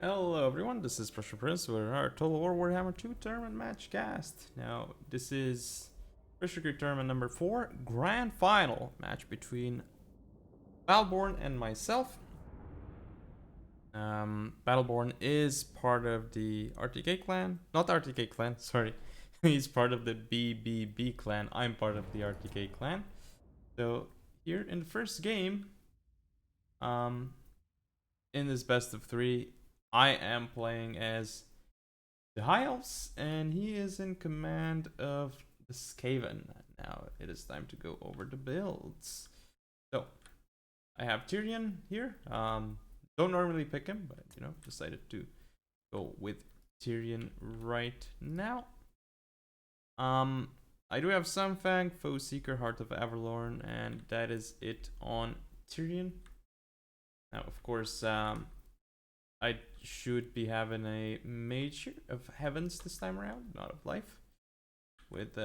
Hello everyone, this is PrussianPrince with our Total War Warhammer 2 tournament match cast. Now, this is Pressure Creek tournament number 4, grand final match between Battleborn and myself. Battleborn is part of the RTK clan, not the RTK clan, sorry. He's part of the BBB clan, I'm part of the RTK clan. So, here in the first game, in this best of 3, I am playing as the High Elves, and he is in command of the Skaven. Now it is time to go over the builds. So I have Tyrion here. Don't normally pick him, but decided to go with Tyrion right now. I do have Sunfang, Foe Seeker, Heart of Avalorn, and that is it on Tyrion. Now, of course, I should be having a Mage of Heavens this time around, not of Life, with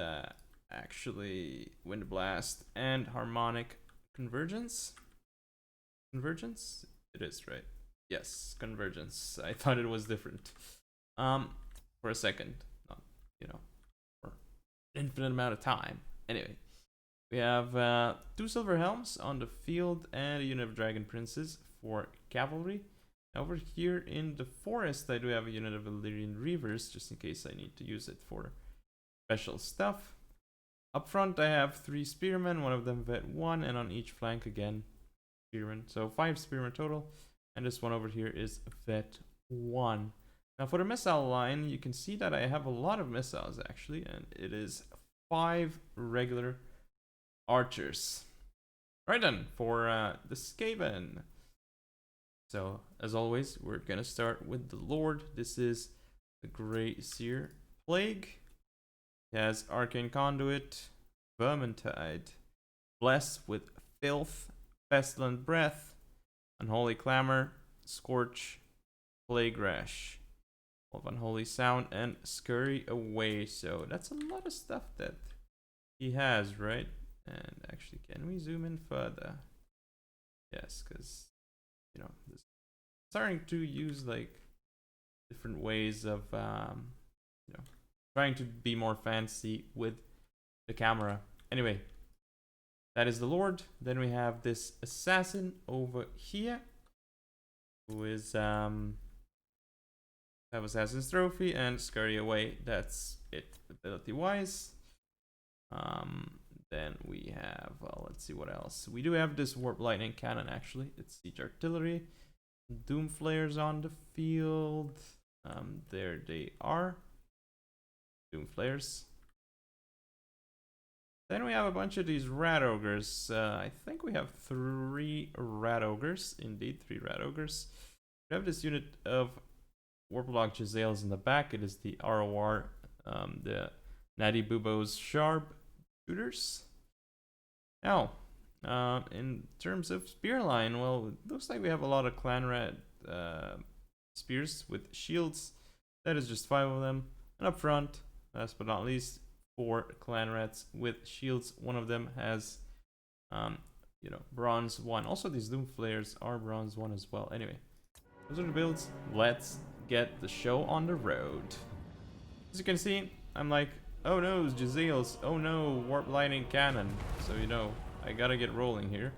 actually Wind Blast and Harmonic Convergence. Convergence? It is, right? Yes, Convergence. I thought it was different. For a second, not, for an infinite amount of time. Anyway, we have 2 Silver Helms on the field and a unit of Dragon Princes for Cavalry. Over here in the forest, I do have a unit of Illyrian Reavers, just in case I need to use it for special stuff. Up front, I have 3 Spearmen, one of them Vet 1, and on each flank again, Spearmen. So 5 Spearmen total, and this one over here is Vet 1. Now for the missile line, you can see that I have a lot of missiles actually, and it is 5 regular archers. Right then, for the Skaven. So, as always, we're gonna start with the Lord. This is the Grey Seer Plague. It has Arcane Conduit, Vermintide, Bless with Filth, Pestilent Breath, Unholy Clamor, Scorch, Plague Rash, of Unholy Sound, and Scurry Away. So, that's a lot of stuff that he has, right? And actually, can we zoom in further? Yes, because this starting to use like different ways of trying to be more fancy with the camera. Anyway, that is the Lord. Then we have this assassin over here, who is have Assassin's Trophy and Scurry Away. That's it ability wise. Then we have, let's see what else. We do have this Warp Lightning Cannon actually. It's Siege Artillery. Doom Flares on the field. There they are. Doom Flares. Then we have a bunch of these Rat Ogres. I think we have 3 Rat Ogres. Indeed, 3 Rat Ogres. We have this unit of Warplock Jezzails in the back. It is the ROR, the Natty Bubo's Sharp Shooters. Now, in terms of spear line, well, it looks like we have a lot of Clan Rat spears with shields. That is just 5 of them. And up front, last but not least, 4 Clan Rats with shields. One of them has, bronze 1. Also, these Doom Flares are bronze 1 as well. Anyway, those are the builds. Let's get the show on the road. As you can see, I'm like, oh no, Jezzails. Oh no, Warp Lightning Cannon. So I gotta get rolling here.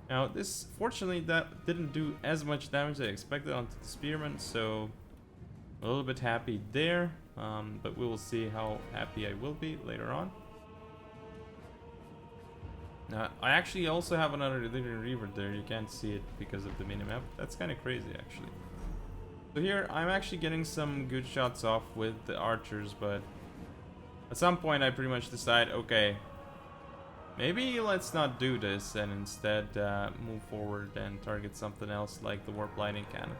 Now this, fortunately, that didn't do as much damage as I expected onto the Spearman, so a little bit happy there. But we will see how happy I will be later on. Now I actually also have another Illyrian Reaver there. You can't see it because of the minimap. That's kind of crazy actually. So here I'm actually getting some good shots off with the archers, but at some point I pretty much decide, okay, maybe let's not do this and instead move forward and target something else like the Warp Lightning Cannon.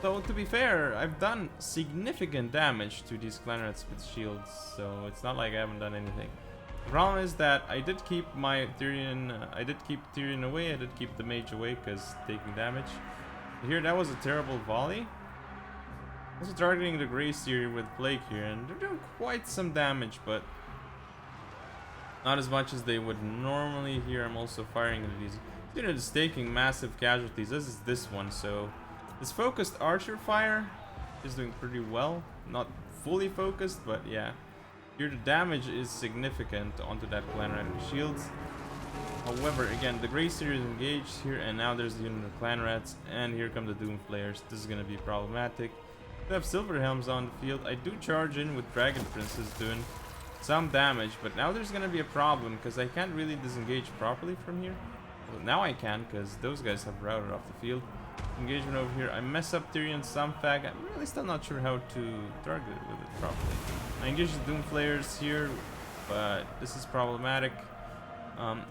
So to be fair, I've done significant damage to these Clan Rats with shields, so it's not like I haven't done anything. The problem is that I did keep my Tyrion, Tyrion away, I did keep the Mage away because taking damage. Here, that was a terrible volley. Also targeting the Grey Seer with Plague here, and they're doing quite some damage, but not as much as they would normally. Here I'm also firing into these. Unit is taking massive casualties, as is this one, so This focused archer fire is doing pretty well. Not fully focused, but yeah. Here the damage is significant onto that clan rat with shields. However, again, the Grey Seer is engaged here, and now there's the unit of clan rats, and here come the Doom Flayers. This is going to be problematic. We have Silver Helms on the field. I do charge in with Dragon Princes doing some damage, but now there's going to be a problem because I can't really disengage properly from here. Well, now I can because those guys have routed off the field. Engagement over here. I mess up Tyrion's Samphag. I'm really still not sure how to target it with it properly. I engage the Doom Flayers here, but this is problematic.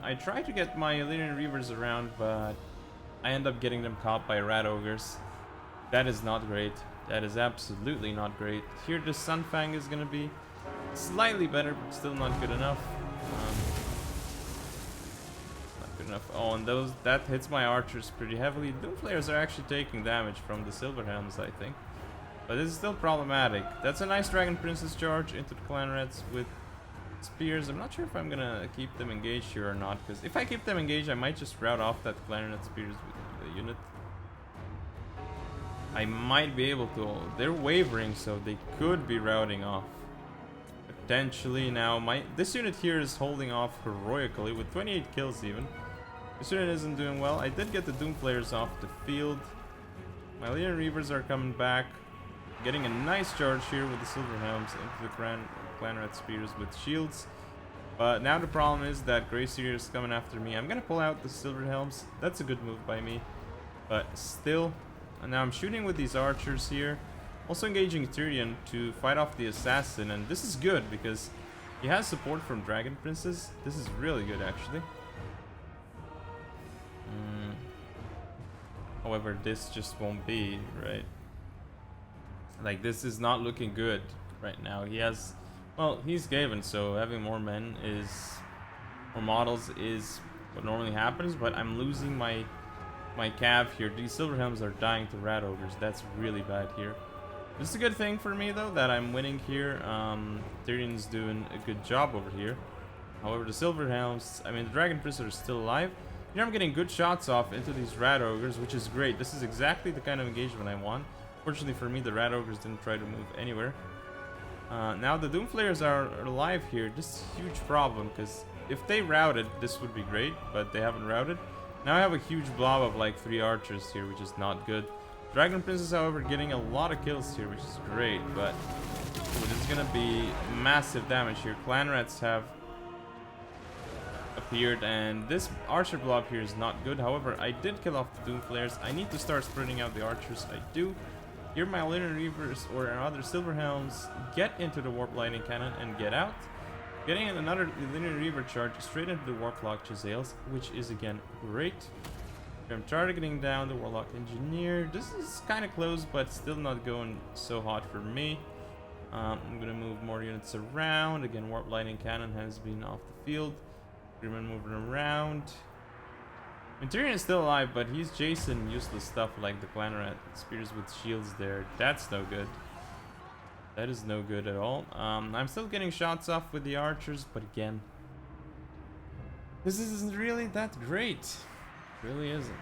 I try to get my Illyrian Reavers around, but I end up getting them caught by Rat Ogres. That is not great. That is absolutely not great. Here the Sunfang is going to be slightly better, but still not good enough. Not good enough. Oh, and that hits my archers pretty heavily. Doom Flayers are actually taking damage from the Silver Helms, I think. But this is still problematic. That's a nice Dragon Princess charge into the Clan Rats with spears. I'm not sure if I'm gonna keep them engaged here or not, because if I keep them engaged, I might just rout off that Clan Rat spears with the unit. I might be able to. They're wavering, so they could be routing off. Potentially. Now, this unit here is holding off heroically with 28 kills even. This unit isn't doing well. I did get the Doom Flayers off the field. My Illyrian Reavers are coming back. Getting a nice charge here with the Silver Helms into the Clan Rat spears with shields. But now the problem is that Grey Seer is coming after me. I'm gonna pull out the Silver Helms. That's a good move by me. But still, and now I'm shooting with these archers here. Also engaging Tyrion to fight off the assassin, and this is good because he has support from Dragon Princes. This is really good actually. However, this just won't be, right? Like, this is not looking good right now. He has, well, he's Gaven, so having more men is, more models is what normally happens, but I'm losing my cav here. These Silver Helms are dying to Rat Ogres. That's really bad here. This is a good thing for me, though, that I'm winning here. Tyrion's doing a good job over here. However, the Silver Helms, I mean, the Dragon Princes are still alive. Here I'm getting good shots off into these Rat Ogres, which is great. This is exactly the kind of engagement I want. Fortunately for me, the Rat Ogres didn't try to move anywhere. Now the Doom Flayers are alive here. This is a huge problem, because if they routed, this would be great, but they haven't routed. Now I have a huge blob of like 3 archers here, which is not good. Dragon Princess, however, getting a lot of kills here, which is great, but it's gonna be massive damage here. Clan Rats have appeared, and this archer blob here is not good. However, I did kill off the Doom Flayers. I need to start spreading out the archers. I do. Here my Illyrian Reavers or other Silver Helms get into the Warp Lightning Cannon and get out. Getting another Illyrian Reaver charge straight into the Warplock Chazales, which is again great. I'm targeting down the Warlock Engineer. This is kind of close, but still not going so hot for me. I'm gonna move more units around. Again, Warp Lightning Cannon has been off the field. Freeman moving around. Tyrion is still alive, but he's chasing useless stuff like the Clan Rat spears with shields there. That's no good. That is no good at all. I'm still getting shots off with the archers, but again, this isn't really that great. It really isn't.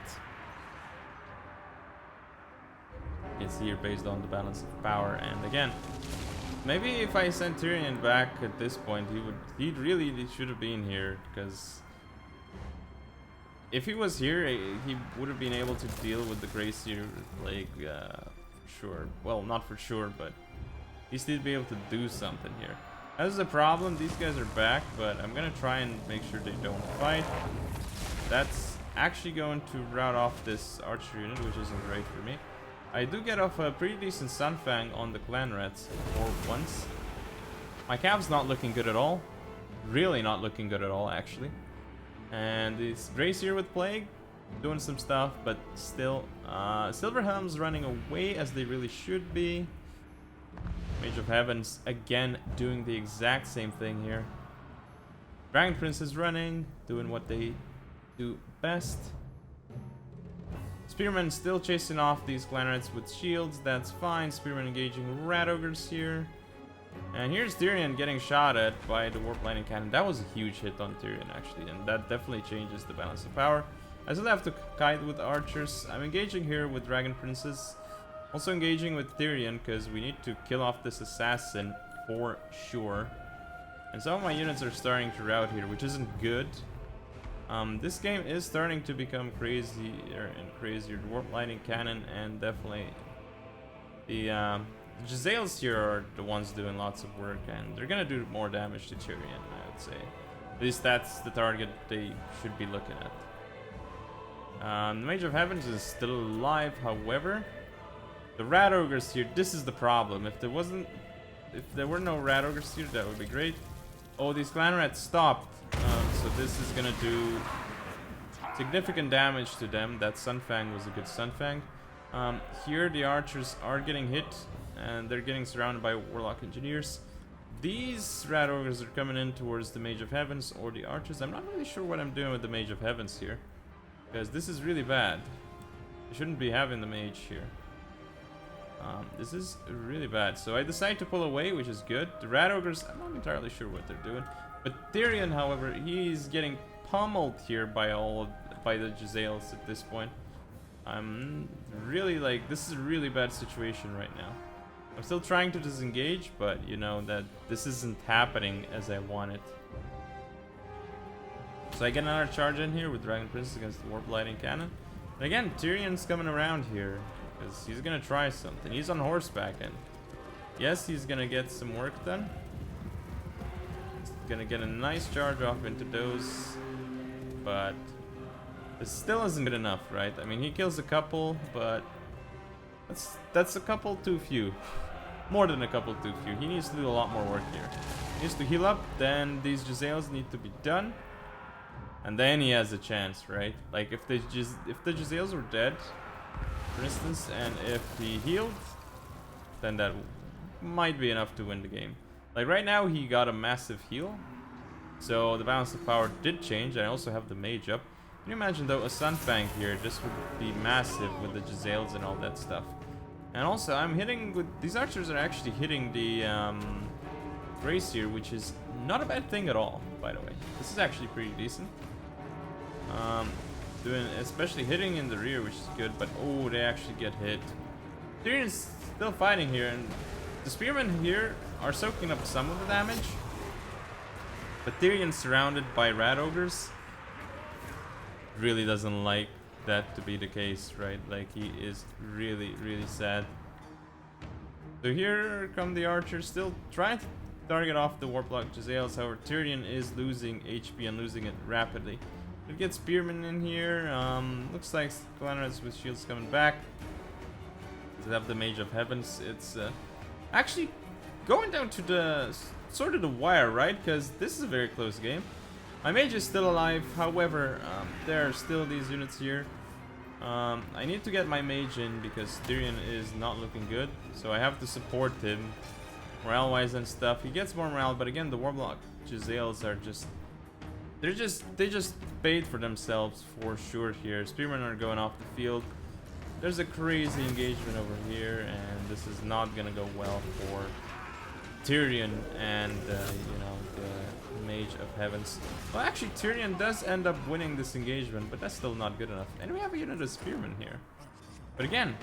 It's here based on the balance of power, and again, maybe if I sent Tyrion back at this point, he should have been here, because if he was here, he would have been able to deal with the Grey Seer Plague, for sure. Well, not for sure, but at least he'd be able to do something here. That's the problem. These guys are back, but I'm gonna try and make sure they don't fight. That's actually going to rout off this archer unit, which isn't great for me. I do get off a pretty decent Sunfang on the Clan Rats for once. My cav's not looking good at all. Really not looking good at all, actually. And this Grey Seer with Plague, doing some stuff, but still. Silver Helms running away as they really should be. Mage of Heavens, again, doing the exact same thing here. Dragon Prince is running, doing what they do best. Spearman still chasing off these Clan Rats with shields, that's fine. Spearman engaging Rat Ogres here. And here's Tyrion getting shot at by the Warp Lightning Cannon. That was a huge hit on Tyrion, actually, and that definitely changes the balance of power. I still have to kite with archers. I'm engaging here with Dragon Princes. Also engaging with Tyrion because we need to kill off this assassin for sure. And some of my units are starting to rout here, which isn't good. This game is starting to become crazier and crazier. The Warp Lightning Cannon and definitely the Jezzails here are the ones doing lots of work, and they're gonna do more damage to Tyrion, I would say. At least that's the target they should be looking at. The Mage of Heavens is still alive, however. The Rat Ogres here, this is the problem. If there were no Rat Ogres here, that would be great. Oh, these Clan Rats stopped. So this is gonna do significant damage to them. That Sunfang was a good Sunfang. Here the archers are getting hit, and they're getting surrounded by Warlock Engineers. These Rat Ogres are coming in towards the Mage of Heavens or the archers. I'm not really sure what I'm doing with the Mage of Heavens here, because this is really bad. I shouldn't be having the mage here. This is really bad. So I decide to pull away, which is good. The Rat Ogres, I'm not entirely sure what they're doing. But Tyrion, however, he's getting pummeled here by the Jezzails at this point. I'm really like, this is a really bad situation right now. I'm still trying to disengage, but you know that this isn't happening as I want it. So I get another charge in here with Dragon Prince against the Warp Lightning Cannon. And again, Tyrion's coming around here because he's gonna try something. He's on horseback, and yes, he's gonna get some work done. He's gonna get a nice charge off into those, but this still isn't good enough, right? I mean, he kills a couple, but that's a couple too few. More than a couple too few. He needs to do a lot more work here. He needs to heal up, then these Jezzails need to be done. And then he has a chance, right? Like if the Jezzails were dead, for instance, and if he healed, then that might be enough to win the game. Like right now he got a massive heal, so the balance of power did change. I also have the mage up. Can you imagine though, a Sunfang here, this would be massive with the Jezzails and all that stuff. And also I'm hitting with, these archers are actually hitting the Grace here, which is not a bad thing at all, by the way. This is actually pretty decent. Especially hitting in the rear, which is good, but oh, they actually get hit. Tyrion's still fighting here, and the spearmen here are soaking up some of the damage. But Tyrion's surrounded by Rat Ogres. Really doesn't like that to be the case, right? Like he is really, really sad. So here come the archers, still trying to target off the Warplock Jezzails. However, Tyrion is losing HP and losing it rapidly. We get spearmen in here. Looks like Clanrats with shields coming back. To have the Mage of Heavens. It's actually going down to the sort of the wire, right? Because this is a very close game. My mage is still alive. However, there are still these units here. I need to get my mage in because Tyrion is not looking good. So I have to support him morale-wise and stuff. He gets more morale, but again, the Warlock Jezzails are just... they just paid for themselves for sure here. Spearmen are going off the field. There's a crazy engagement over here, and this is not gonna go well for Tyrion and you know, the Mage of Heavens. Well, actually, Tyrion does end up winning this engagement, but that's still not good enough. And we have a unit of spearmen here. But again,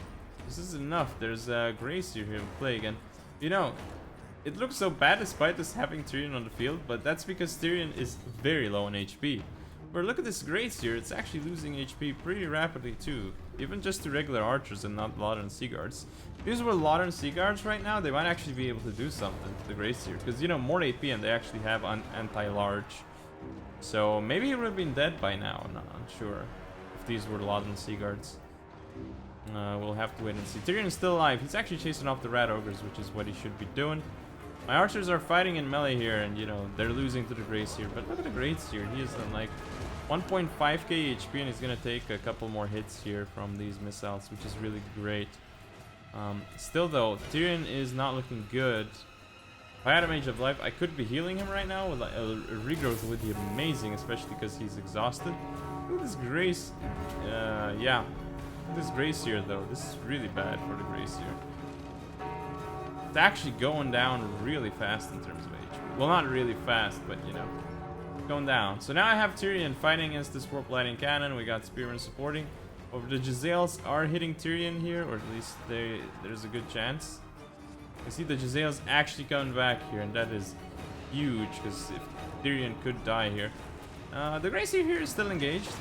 this isn't enough. There's Grace here in play again. You know, it looks so bad despite us having Tyrion on the field, but that's because Tyrion is very low on HP. But look at this Grace here, it's actually losing HP pretty rapidly too. Even just to regular archers and not Lothern Sea Guards. If these were Lothern Sea Guards right now, they might actually be able to do something to the Grace here. Because, you know, more AP and they actually have anti-large. So maybe he would have been dead by now, I'm not sure. If these were Lothern Sea Guards. We'll have to wait and see. Tyrion is still alive. He's actually chasing off the Rat Ogres, which is what he should be doing. My archers are fighting in melee here, and you know, they're losing to the Grace here. But look at the Grace here. He is on like 1.5k HP, and he's gonna take a couple more hits here from these missiles, which is really great. Still though, Tyrion is not looking good. If I had a Mage of Life, I could be healing him right now. With a regrowth would be amazing, especially because he's exhausted. Look at this Grace. Yeah. Look at this Grace here though. This is really bad for the Grace here. It's actually going down really fast in terms of HP. Well, not really fast, but you know. going down. So now I have Tyrion fighting against this warp lightning cannon. We got spearmen supporting. Over the Giselles are hitting Tyrion here, or at least there's a good chance. You see the Giselles actually coming back here, and that is huge because if Tyrion could die here. The Gracie here is still engaged.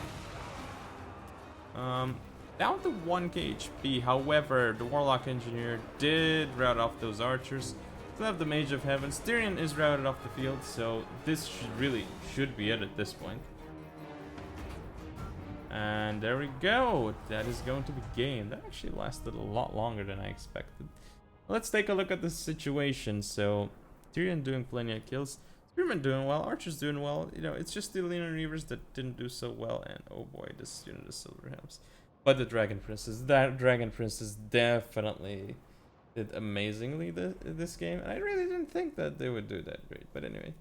Down to 1k HP. However, the Warlock Engineer did rout off those archers. Still have the Mage of Heaven. Tyrion is routed off the field, so this should be it at this point. And there we go. That is going to be game. That actually lasted a lot longer than I expected. Let's take a look at the situation. So Tyrion doing plenty of kills. Spearman doing well. Archer's doing well. You know, it's just the Lunar Reavers that didn't do so well. And oh boy, this unit of Silver Helms. But the Dragon Princess. That Dragon Princess definitely did amazingly this game. And I really didn't think that they would do that great. But anyway.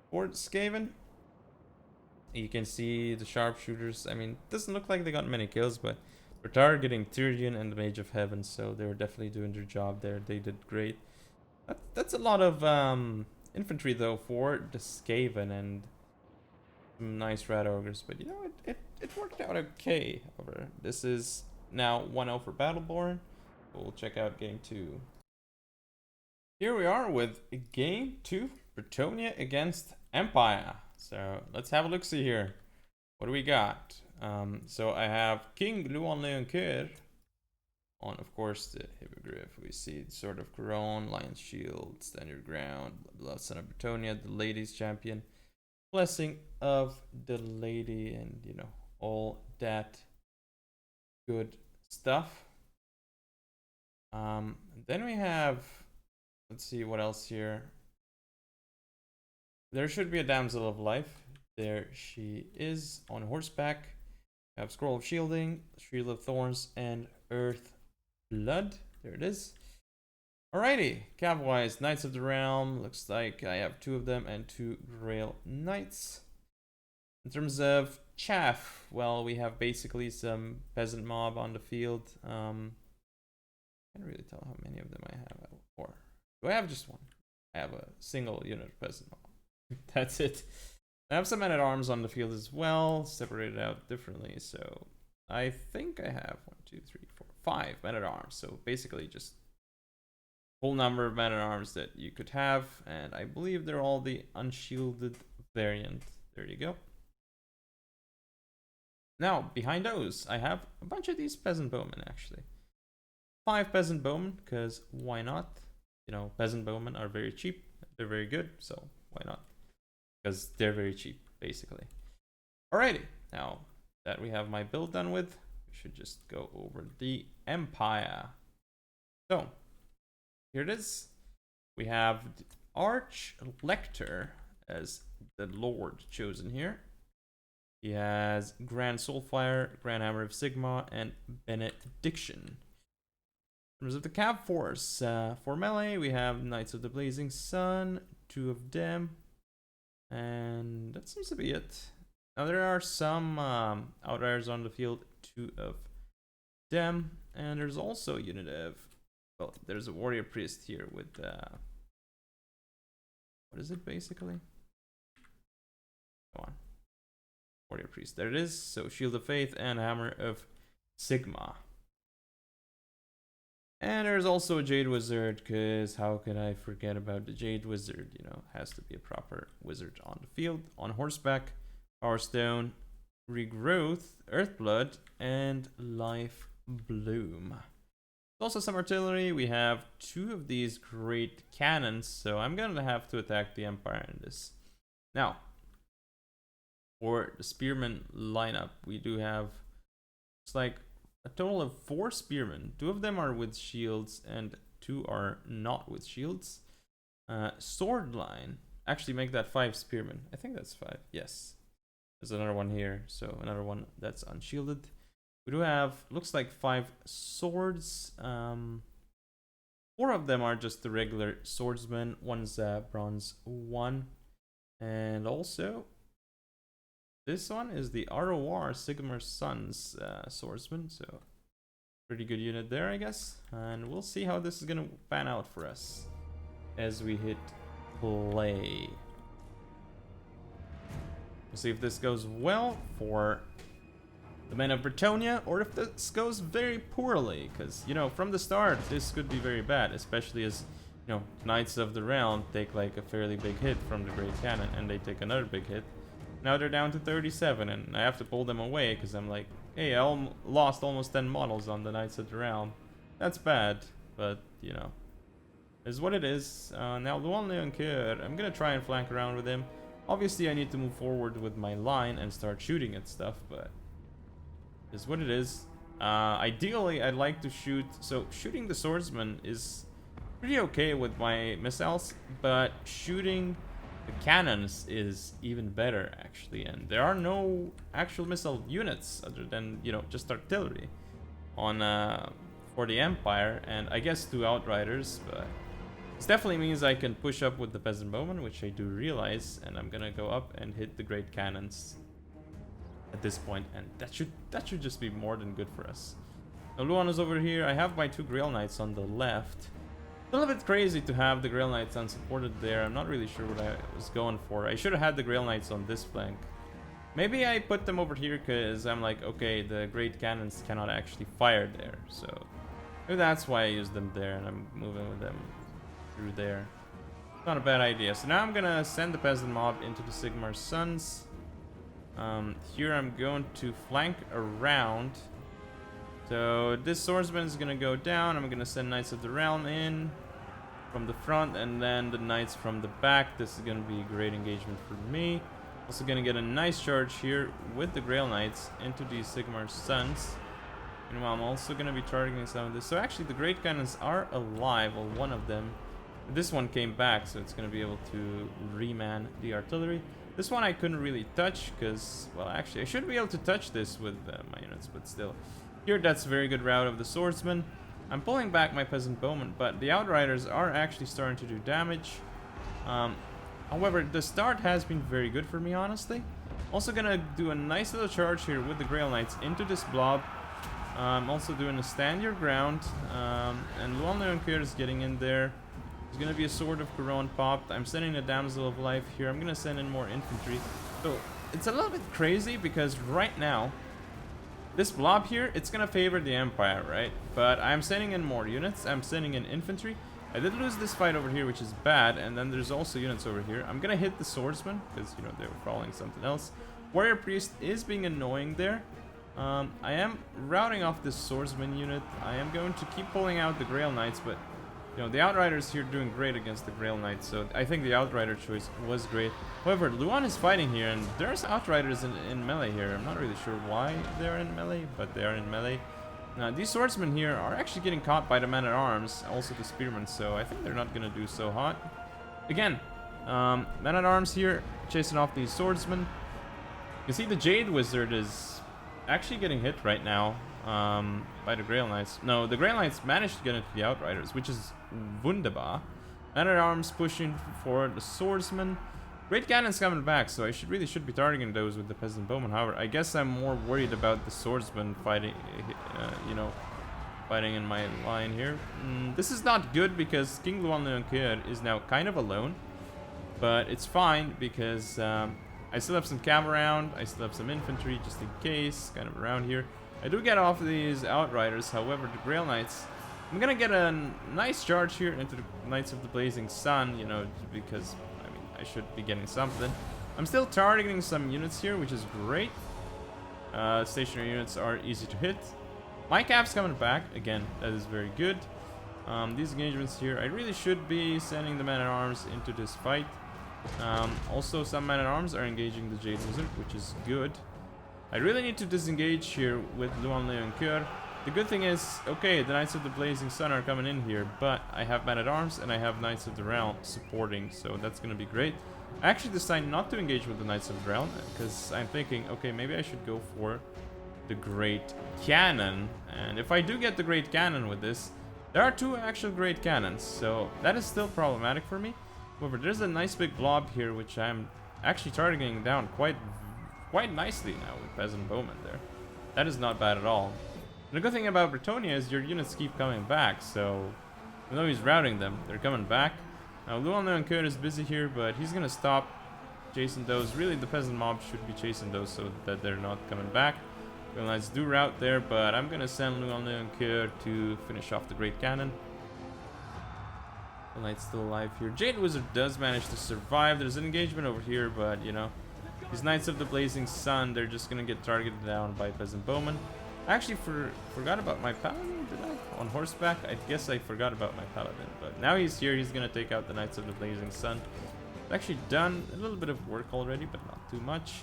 For Skaven, you can see the sharpshooters. I mean, doesn't look like they got many kills, but we're targeting Tyrion and the Mage of Heaven, so they're definitely doing their job there. They did great. That's a lot of infantry though for the Skaven and some nice rat ogres, but you know it worked out okay. However, this is now 1-0 for Battleborn. We'll check out game 2. Here we are with game 2, Bretonnia against Empire. So let's have a look see here. What do we got? So I have King Luan Leoncoeur on, of course, the hippogriff. We see Sword of Couronne, Lion's Shield, Stand Your Ground, Beloved Son of Bretonnia, the Ladies Champion, Blessing of the Lady, and you know, all that good stuff. Then we have, let's see what else here. There should be a Damsel of Life. There she is on horseback. We have Scroll of Shielding, Shield of Thorns, and Earth Blood. There it is. Alrighty, cav-wise, Knights of the Realm. Looks like I have 2 of them and 2 Grail Knights. In terms of chaff, well, we have basically some peasant mob on the field. Can't really tell how many of them I have. Or do I have just one? I have a single unit of peasant mob. That's it. I have some men-at-arms on the field as well, separated out differently. So I think I have 1, 2, 3, 4, 5 men-at-arms. So basically just whole number of men-at-arms that you could have, and I believe they're all the unshielded variant. There you go. Now, behind those, I have a bunch of these peasant bowmen, actually. 5 peasant bowmen, because why not? You know, peasant bowmen are very cheap. They're very good, so why not? Because they're very cheap, basically. Alrighty, now that we have my build done with, we should just go over the Empire. So, here it is. We have the Arch Lector as the Lord chosen here. He has Grand Soulfire, Grand Hammer of Sigma, and Benediction. In terms of the Cav Force, for melee, we have Knights of the Blazing Sun, 2 of them, and that seems to be it. Now there are some outriders on the field, 2 of them, and there's also a unit of, well, there's a Warrior Priest here with, what is it basically? Come on. Warrior Priest, there it is. So Shield of Faith and Hammer of Sigma. And there's also a Jade Wizard, because how could I forget about the Jade Wizard? You know, has to be a proper wizard on the field. On horseback, Power Stone, Regrowth, Earthblood, and Life Bloom. Also some artillery. We have 2 of these great cannons, so I'm gonna have to attack the Empire in this. Now, for the Spearman lineup, we do have, it's like a total of 4 spearmen. 2 of them are with shields and 2 are not with shields. Sword line, actually make that 5 spearmen. I think that's 5, yes. There's another one here, so another one that's unshielded. We do have, looks like 5 swords. 4 of them are just the regular swordsmen. One's bronze 1. And also, this one is the ROR Sigmar's Sons swordsman, so pretty good unit there, I guess. And we'll see how this is gonna pan out for us as we hit play. We'll see if this goes well for the men of Bretonia, or if this goes very poorly, because, you know, from the start, this could be very bad, especially as, you know, Knights of the Realm take like a fairly big hit from the Great Cannon, and they take another big hit. Now they're down to 37, and I have to pull them away, because I'm like, hey, I lost almost 10 models on the Knights of the Realm. That's bad, but, you know, is what it is. Now, Luan Leoncoeur, I'm gonna try and flank around with him. Obviously, I need to move forward with my line and start shooting at stuff, but is what it is. Ideally, I'd like to shoot... So, shooting the swordsman is pretty okay with my missiles, but shooting the cannons is even better, actually. And there are no actual missile units other than, you know, just artillery on for the Empire, and I guess 2 Outriders, but this definitely means I can push up with the Peasant Bowman, which I do realize, and I'm gonna go up and hit the Great Cannons at this point, and that should just be more than good for us. Now Luan is over here. I have my 2 Grail Knights on the left. A little bit crazy to have the Grail Knights unsupported there. I'm not really sure what I was going for. I should have had the Grail Knights on this flank. Maybe I put them over here because I'm like, okay, the Great Cannons cannot actually fire there, so maybe that's why I used them there, and I'm moving with them through there. Not a bad idea. So now I'm gonna send the Peasant Mob into the Sigmar's Sons. Here I'm going to flank around. So this swordsman is gonna go down. I'm gonna send Knights of the Realm in from the front, and then the Knights from the back. This is gonna be a great engagement for me. Also gonna get a nice charge here with the Grail Knights into the Sigmar's Sons. Meanwhile, I'm also gonna be targeting some of this. So actually the Great Cannons are alive, well, one of them. This one came back, so it's gonna be able to reman the artillery. This one I couldn't really touch because, well, actually I should be able to touch this with my units, but still. Here, that's a very good route of the swordsman. I'm pulling back my Peasant Bowman, but the Outriders are actually starting to do damage. However, the start has been very good for me, honestly. Also gonna do a nice little charge here with the Grail Knights into this blob. I'm also doing a stand your ground, and Luan Leoncoeur is getting in there. There's gonna be a Sword of Couronne popped. I'm sending a Damsel of Life here. I'm gonna send in more infantry. So it's a little bit crazy because right now, this blob here, it's gonna favor the Empire, right? But I'm sending in more units. I'm sending in infantry. I did lose this fight over here, which is bad, and then there's also units over here. I'm gonna hit the swordsman because, you know, they were following something else. Warrior Priest is being annoying there. I am routing off this swordsman unit. I am going to keep pulling out the Grail Knights, but, you know, the Outriders here doing great against the Grail Knights, so I think the Outrider choice was great. However, Luan is fighting here, and there's Outriders in melee here. I'm not really sure why they're in melee, but they are in melee. Now, these swordsmen here are actually getting caught by the men-at-arms, also the spearmen, so I think they're not going to do so hot. Again, men-at-arms here, chasing off these swordsmen. You can see the Jade Wizard is actually getting hit right now by the Grail Knights. No, the Grail Knights managed to get into the Outriders, which is wunderbar. Men-at-arms pushing for the swordsmen. Great Cannon's coming back, so I should be targeting those with the Peasant Bowman. However, I guess I'm more worried about the swordsman fighting, you know, fighting in my line here. This is not good because King Luan Leoncoeur is now kind of alone, but it's fine because I still have some cav around. I still have some infantry just in case, kind of around here. I do get off these Outriders. However, the Grail Knights, I'm gonna get a nice charge here into the Knights of the Blazing Sun, you know, because I should be getting something. I'm still targeting some units here, which is great. Stationary units are easy to hit. My cap's coming back. Again, that is very good. These engagements here, I really should be sending the men-at-arms into this fight. Also, some men-at-arms are engaging the Jade Wizard, which is good. I really need to disengage here with Luan Leoncoeur. The good thing is, okay, the Knights of the Blazing Sun are coming in here, but I have men-at-arms and I have Knights of the Realm supporting, so that's going to be great. I actually decided not to engage with the Knights of the Realm because I'm thinking, okay, maybe I should go for the Great Cannon. And if I do get the Great Cannon with this, there are 2 actual Great Cannons, so that is still problematic for me. However, there's a nice big blob here, which I'm actually targeting down quite nicely now with Peasant Bowman there. That is not bad at all. And the good thing about Bretonia is your units keep coming back, so even though he's routing them, they're coming back. Now Luan Leoncoeur is busy here, but he's gonna stop chasing those. Really, the peasant mob should be chasing those so that they're not coming back. Well, let's do route there, but I'm gonna send Luan Leoncoeur to finish off the Great Cannon. The knight's still alive here. Jade Wizard does manage to survive. There's an engagement over here, but you know, these Knights of the Blazing Sun, they're just gonna get targeted down by Peasant Bowman. I actually forgot about my Paladin, did I? On horseback? I guess I forgot about my Paladin, but now he's here. He's gonna take out the Knights of the Blazing Sun. I've actually done a little bit of work already, but not too much.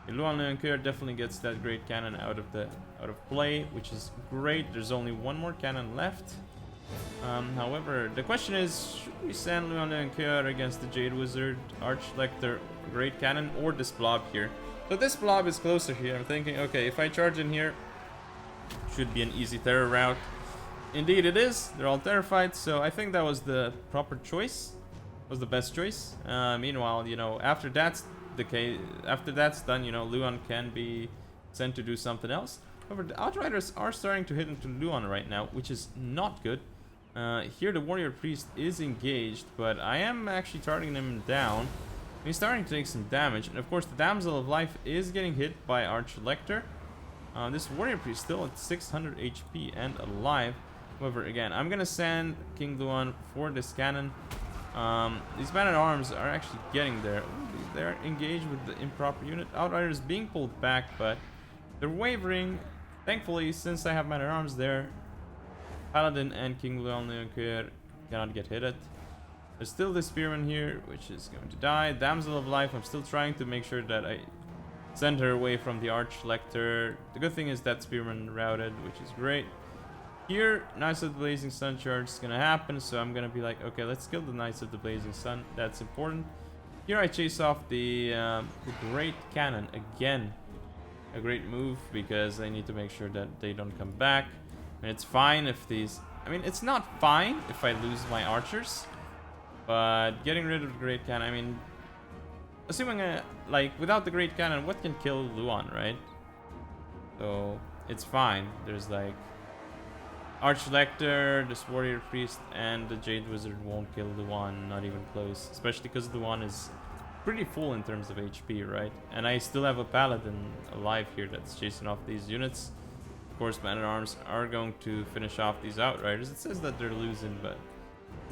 Luan Leoncoeur definitely gets that Great Cannon out of play, which is great. There's only one more cannon left. However, the question is, should we send Luan Leoncoeur against the Jade Wizard, Archlector, Great Cannon, or this blob here? So this blob is closer here. I'm thinking, okay, if I charge in here, should be an easy terror route. Indeed it is. They're all terrified, so I think that was the proper choice. Was the best choice. Meanwhile, you know, after that's done, you know, Luan can be sent to do something else. However, the Outriders are starting to hit into Luan right now, which is not good. Here the Warrior Priest is engaged, but I am actually targeting him down. He's starting to take some damage, and of course the Damsel of Life is getting hit by Archlector. This Warrior Priest still at 600 HP and alive. However, again, I'm gonna send King Luan for this cannon. These Man-at-Arms are actually getting there. Ooh, they're engaged with the improper unit. Outriders being pulled back, but they're wavering. Thankfully, since I have Man-at-Arms there, Paladin and King Luan Leoncoeur cannot get hit at. There's still the Spearman here, which is going to die. Damsel of Life, I'm still trying to make sure that I send her away from the Archlector. The good thing is that Spearman routed, which is great. Here, Knights of the Blazing Sun charge is gonna happen, so I'm gonna be like, okay, let's kill the Knights of the Blazing Sun. That's important. Here I chase off the Great Cannon again. A great move, because I need to make sure that they don't come back. And it's fine if these... I mean, it's not fine if I lose my archers, but getting rid of the Great Cannon, I mean... Assuming, like, without the Great Cannon, what can kill Luan, right? So, it's fine. There's, like... Archlector, this Warrior Priest, and the Jade Wizard won't kill Luan, not even close. Especially because Luan is pretty full in terms of HP, right? And I still have a Paladin alive here that's chasing off these units. Of course, Man-at-Arms are going to finish off these Outriders. It says that they're losing, but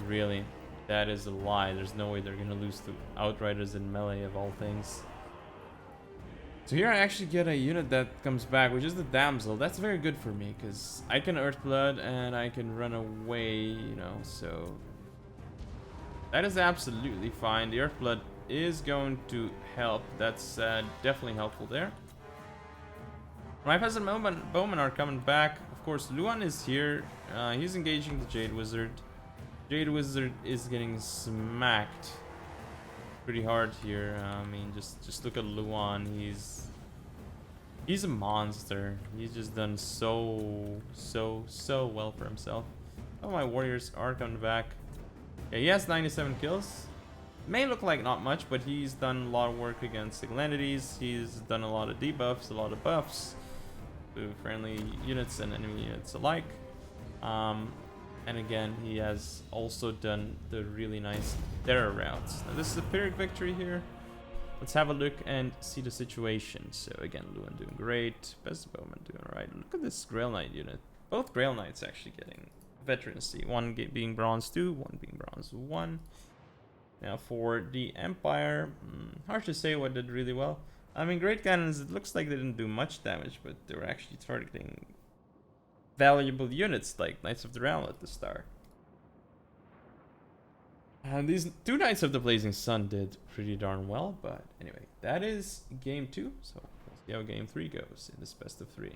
really, that is a lie. There's no way they're going to lose to Outriders in melee of all things. So here I actually get a unit that comes back, which is the Damsel. That's very good for me, because I can Earthblood and I can run away, you know, so... That is absolutely fine. The Earthblood is going to help. That's definitely helpful there. My Peasant Bowmen are coming back. Of course, Luan is here. He's engaging the Jade Wizard. Jade Wizard is getting smacked pretty hard here. I mean, just look at Luan. He's a monster. He's just done so well for himself. Oh, my warriors are coming back. Yeah, he has 97 kills. May look like not much, but he's done a lot of work against single entities. He's done a lot of debuffs, a lot of buffs to friendly units and enemy units alike. And again, he has also done the really nice terror routes. Now, this is a Pyrrhic victory here. Let's have a look and see the situation. So again, Luan doing great. Peasant Bowman doing alright. Look at this Grail Knight unit. Both Grail Knights actually getting veterancy. One being bronze 2, one being bronze 1. Now for the Empire, hard to say what did really well. I mean, Great Cannons, it looks like they didn't do much damage, but they were actually targeting valuable units like Knights of the Realm at the start. And these two Knights of the Blazing Sun did pretty darn well, but anyway, that is game 2. So let's see how game 3 goes in this best of 3.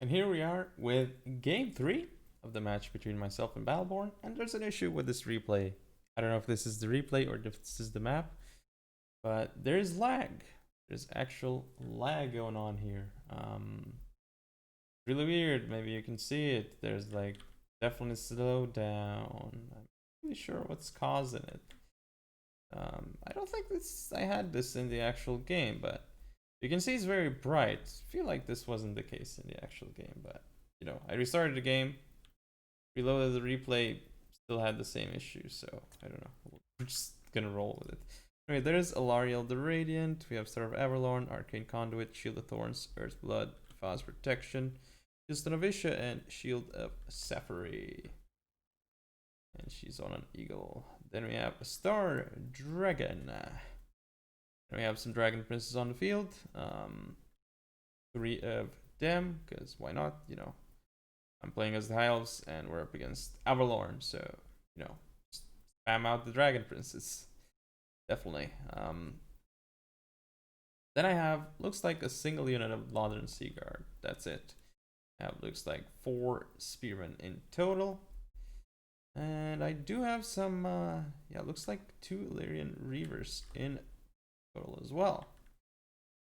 And here we are with game 3 of the match between myself and Battleborn, and there's an issue with this replay. I don't know if this is the replay or if this is the map, but there's lag. There's actual lag going on here. Really weird. Maybe you can see it. There's like definitely slow down. I'm not really sure what's causing it. I don't think I had this in the actual game, but you can see it's very bright. I feel like this wasn't the case in the actual game, but you know, I restarted the game, reloaded the replay, still had the same issue, so I don't know. We're just gonna roll with it. Anyway, there's Alariel the Radiant. We have Star of Everlorn, Arcane Conduit, Shield of Thorns, Earthblood, Fast Protection, Houston of Isha, and Shield of Sapphire. And she's on an eagle. Then we have a Star Dragon. And we have some Dragon Princes on the field. 3 of them, because why not? You know, I'm playing as the High Elves, and we're up against Avalorn, so you know, spam out the Dragon Princes. Definitely. Then I have, looks like a single unit of Modern Sea Guard. That's it. I have, looks like 4 Spearmen in total. And I do have some, yeah, looks like 2 Illyrian Reavers in total as well.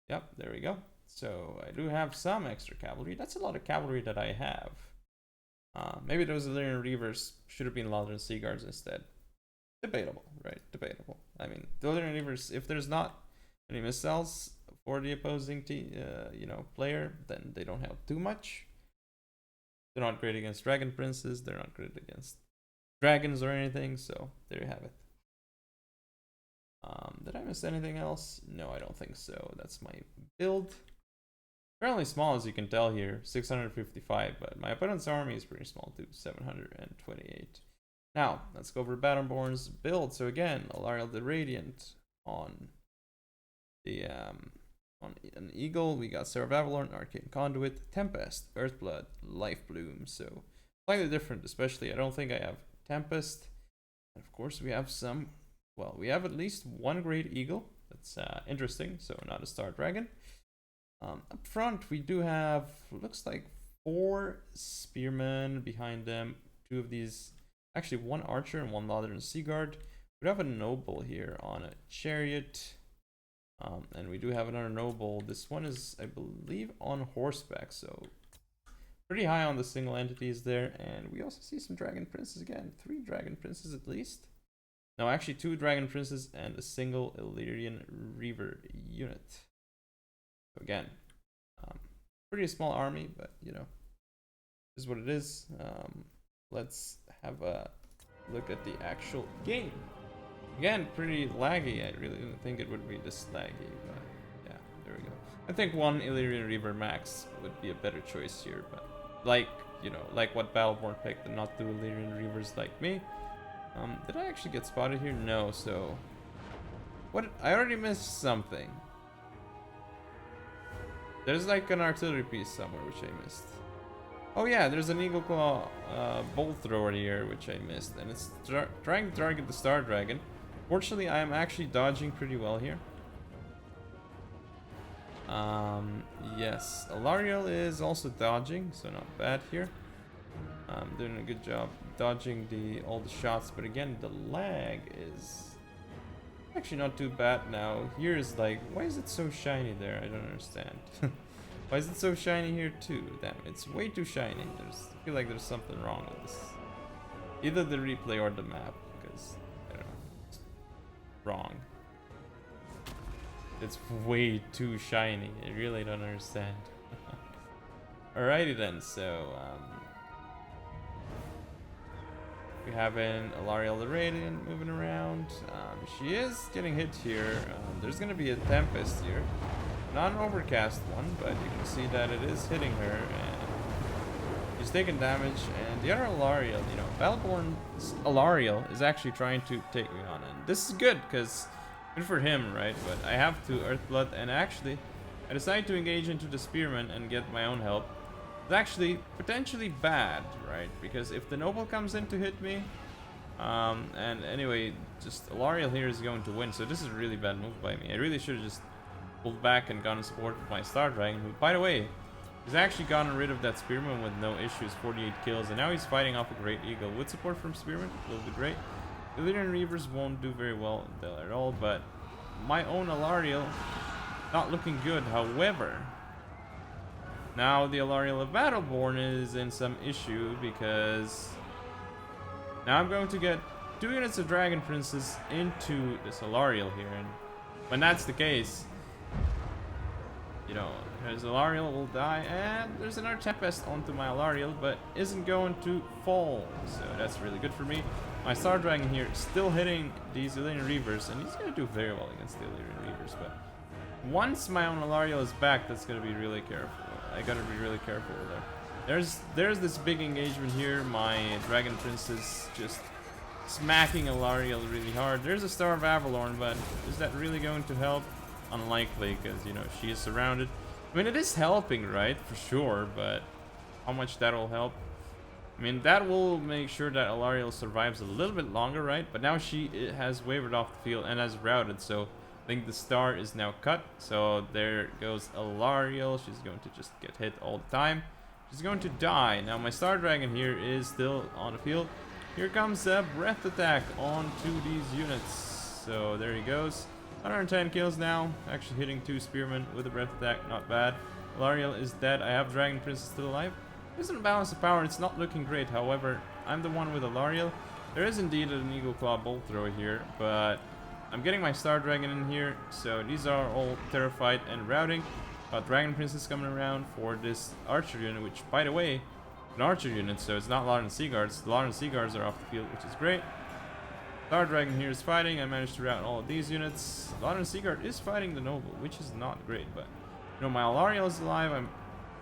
Yep, there we go. So I do have some extra cavalry. That's a lot of cavalry that I have. Maybe those Illyrian Reavers should have been Modern Sea Guards instead. Debatable, right? Debatable. I mean, the Illyrian Reavers, if there's not any missiles for the opposing you know, player, then they don't help too much. They're not great against Dragon Princes. They're not great against dragons or anything. So there you have it. Did I miss anything else? No, I don't think so. That's my build. Fairly small, as you can tell here, 655, but my opponent's army is pretty small too, 728. Now, let's go over Battleborn's build. So again, Alariel the Radiant on the on an Eagle. We got Seraph Avalorn, Arcane Conduit, Tempest, Earthblood, Life Bloom. So slightly different, especially I don't think I have Tempest. And of course, we have some. Well, we have at least 1 Great Eagle. That's interesting. So not a Star Dragon. Up front, we do have, looks like 4 Spearmen behind them. 2 of these, actually 1 Archer and 1 Modern Sea Guard. We have a Noble here on a Chariot. And we do have another Noble. This one is, I believe, on horseback. So pretty high on the single entities there. And we also see some Dragon Princes again. 3 Dragon Princes at least. No, actually 2 Dragon Princes and a single Illyrian Reaver unit. So again, pretty small army, but you know, this is what it is. Let's have a look at the actual game. Again, pretty laggy. I really didn't think it would be this laggy, but yeah, there we go. I think 1 Illyrian Reaver max would be a better choice here, but like, you know, like what Battleborn picked and not 2 Illyrian Reavers like me. Did I actually get spotted here? No, so what? I already missed something. There's like an artillery piece somewhere which I missed. Oh yeah, there's an Eagle Claw bolt thrower here which I missed, and it's trying to target the Star Dragon. Fortunately, I am actually dodging pretty well here. Yes, Alariel is also dodging, so not bad here. Doing a good job dodging all the shots, but again, the lag is actually not too bad now. Here is like, why is it so shiny there? I don't understand. Why is it so shiny here too? Damn, it's way too shiny. I feel like there's something wrong with this. Either the replay or the map, because I don't know, it's wrong. It's way too shiny. I really don't understand. Alrighty then, so we have an Alariel the Radiant moving around. She is getting hit here. There's going to be a Tempest here. Not an overcast one, but you can see that it is hitting her. And she's taking damage. And the other Alariel, you know, Battleborn's Alariel is actually trying to take me on. And this is good, because good for him, right? But I have to Earthblood. And actually, I decided to engage into the Spearman and get my own help. It's actually potentially bad, right? Because if the Noble comes in to hit me, and anyway, just Alariel here is going to win. So this is a really bad move by me. I really should have just pulled back and gone support with my Star Dragon, who, by the way, has actually gotten rid of that Spearman with no issues, 48 kills, and now he's fighting off a Great Eagle. With support from Spearman, will be great. Illyrian Reavers won't do very well at all, but my own Alariel, not looking good. However, now the Alariel of Battleborn is in some issue, because now I'm going to get 2 units of Dragon Princes into this Alariel here, and when that's the case, you know, his Alariel will die, and there's another Tempest onto my Alariel, but isn't going to fall, so that's really good for me. My Star Dragon here still hitting these Illyrian Reavers, and he's going to do very well against the Illyrian Reavers, but once my own Alariel is back, that's going to be really careful. I got to be really careful there. There's this big engagement here. My Dragon Prince is just smacking Alariel really hard. There's a Star of Avalorn, but is that really going to help? Unlikely, because, you know, she is surrounded. I mean, it is helping, right? For sure, but how much that'll help? I mean, that will make sure that Alariel survives a little bit longer, right? But now she has wavered off the field and has routed, so I think the star is now cut. So there goes Alariel. She's going to just get hit all the time. She's going to die. Now my Star Dragon here is still on the field. Here comes a breath attack onto these units. So there he goes. 110 kills now. Actually hitting 2 spearmen with a breath attack. Not bad. Alariel is dead. I have Dragon Princess still alive. There's an balance of power. It's not looking great. However, I'm the one with Alariel. There is indeed an Eagle Claw bolt thrower here, but I'm getting my Star Dragon in here. So these are all terrified and routing. Dragon Princess coming around for this archer unit, which, by the way, an archer unit, so it's not Lauren Sea Guards. The Lauren Sea Guards are off the field, which is great. Star Dragon here is fighting. I managed to rout all of these units. Lauren Sea Guard is fighting the Noble, which is not great, but you know, my Alariel is alive. I'm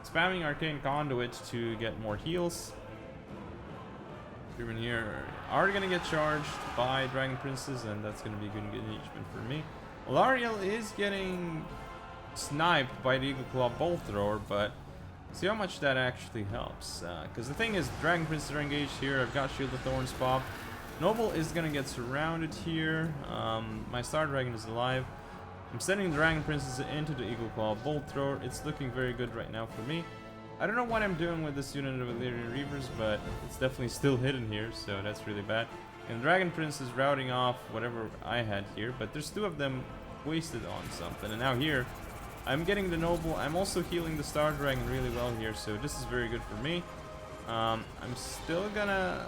spamming Arcane Conduit to get more heals. Spearmen here are going to get charged by Dragon Princess, and that's going to be good engagement for me. Alariel is getting sniped by the Eagle Claw bolt thrower, but see how much that actually helps. Because the thing is, Dragon Princes are engaged here. I've got Shield of Thorns pop. Noble is gonna get surrounded here. My Star Dragon is alive. I'm sending the Dragon Princess into the Eagle Claw bolt thrower. It's looking very good right now for me. I don't know what I'm doing with this unit of Illyrian Reavers, but it's definitely still hidden here, so that's really bad. And Dragon Prince is routing off whatever I had here, but there's 2 of them wasted on something. And now here, I'm getting the Noble. I'm also healing the Star Dragon really well here, so this is very good for me. I'm still gonna...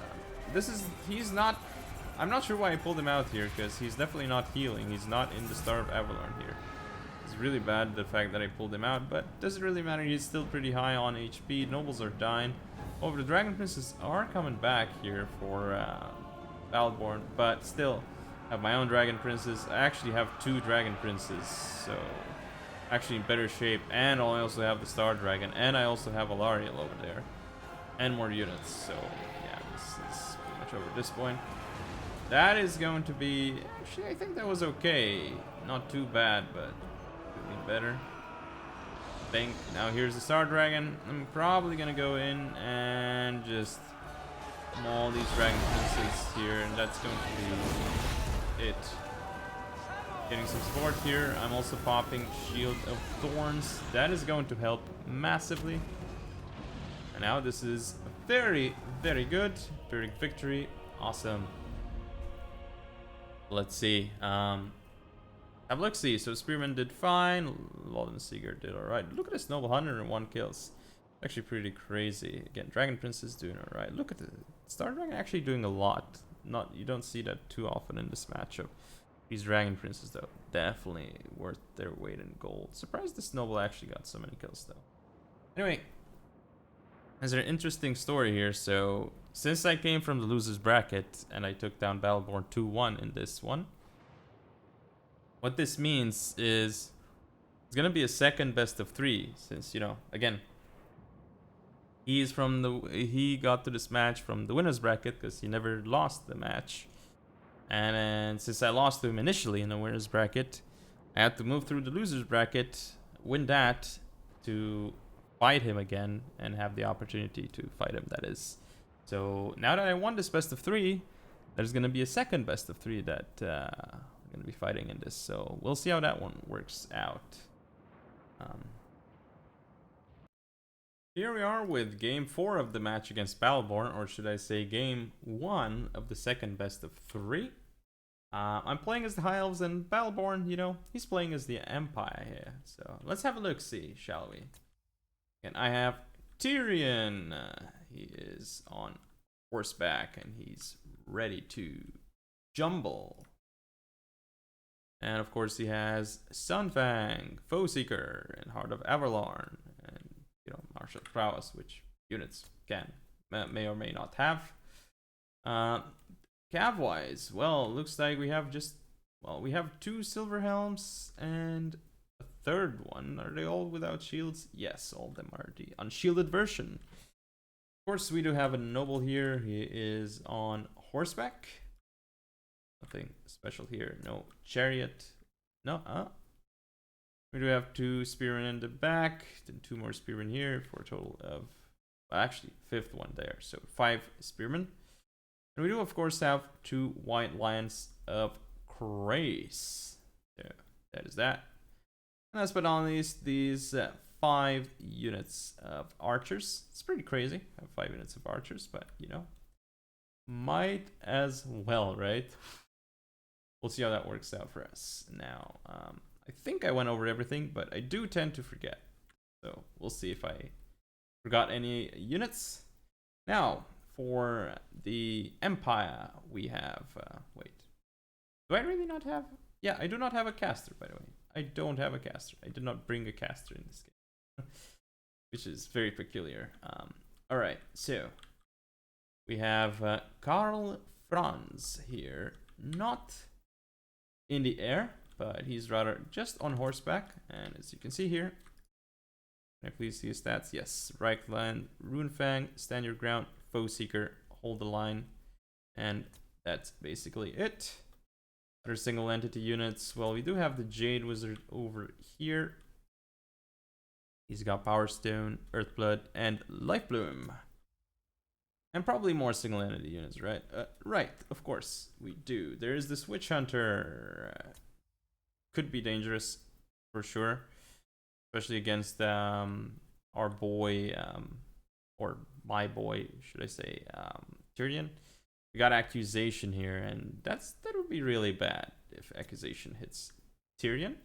He's not... I'm not sure why I pulled him out here, because he's definitely not healing. He's not in the Star of Avalorn here. It's really bad, the fact that I pulled him out, but doesn't really matter. He's still pretty high on HP. Nobles are dying. Oh, the Dragon Princes are coming back here for Battleborn, but still, I have my own Dragon Princes. I actually have 2 Dragon Princes, so... actually in better shape, and I also have the Star Dragon, and I also have Alariel over there, and more units. So yeah, this is pretty much over at this point. That is going to be... actually, I think that was okay. Not too bad, but could be better. Think. Now here's the Star Dragon. I'm probably gonna go in and just maul these Dragon Princes here, and that's going to be it. Getting some support here. I'm also popping Shield of Thorns. That is going to help massively. And now this is very, very good. Pyrrhic victory. Awesome. Let's see. Have a look-see. So Spearman did fine. Lauren Sea Guard did alright. Look at this Noble, 101 kills. Actually pretty crazy. Again, Dragon Prince is doing alright. Look at the Star Dragon actually doing a lot. You don't see that too often in this matchup. These Dragon Princes, though, definitely worth their weight in gold. Surprised this Noble actually got so many kills, though. Anyway, there's an interesting story here. So, since I came from the loser's bracket and I took down Battleborn 2-1 in this one, what this means is it's gonna be a second best of 3. Since, you know, again, he got to this match from the winner's bracket because he never lost the match. And then, since I lost to him initially in the winner's bracket, I had to move through the loser's bracket, win that, to fight him again and have the opportunity to fight him, that is. So now that I won this best of 3, there's going to be a second best of 3 that I'm going to be fighting in this. So we'll see how that one works out. Here we are with game 4 of the match against Battleborn, or should I say game 1 of the second best of 3. I'm playing as the High Elves, and Battleborn, you know, he's playing as the Empire here. So let's have a look-see, shall we? And I have Tyrion. He is on horseback, and he's ready to jumble. And of course he has Sunfang, Foe Seeker, and Heart of Avalorn, and martial prowess, which units may or may not have. Cav wise, well, looks like we have we have 2 silver helms and a third one. Are they all without shields? Yes, all of them are the unshielded version. Of course, we do have a noble here. He is on horseback. Nothing special here. No chariot. No, we do have 2 spearmen in the back, then 2 more spearmen here for a total of, well, actually 5th one there, so 5 spearmen. And we do of course have 2 white lions of Krace. Yeah, that is that. And last but not least, these 5 units of archers. It's pretty crazy. I have 5 units of archers, but might as well, right? We'll see how that works out for us. Now, I think I went over everything, but I do tend to forget. So we'll see if I forgot any units. Now, for the Empire, we have... wait. Do I really not have... Yeah, I do not have a caster, by the way. I don't have a caster. I did not bring a caster in this game. Which is very peculiar. Alright, so... we have Karl Franz here. Not in the air, but he's rather just on horseback. And as you can see here... can I please see his stats? Yes. Reichland, Runefang, stand your ground, Foe Seeker, hold the line. And that's basically it. Other single entity units. Well, we do have the Jade Wizard over here. He's got Power Stone, Earthblood, and Life Bloom. And probably more single entity units, right? Right, of course, we do. There is this Witch Hunter. Could be dangerous, for sure. Especially against our boy, or my boy, should I say, Tyrion. We got Accusation here, and that would be really bad if Accusation hits Tyrion.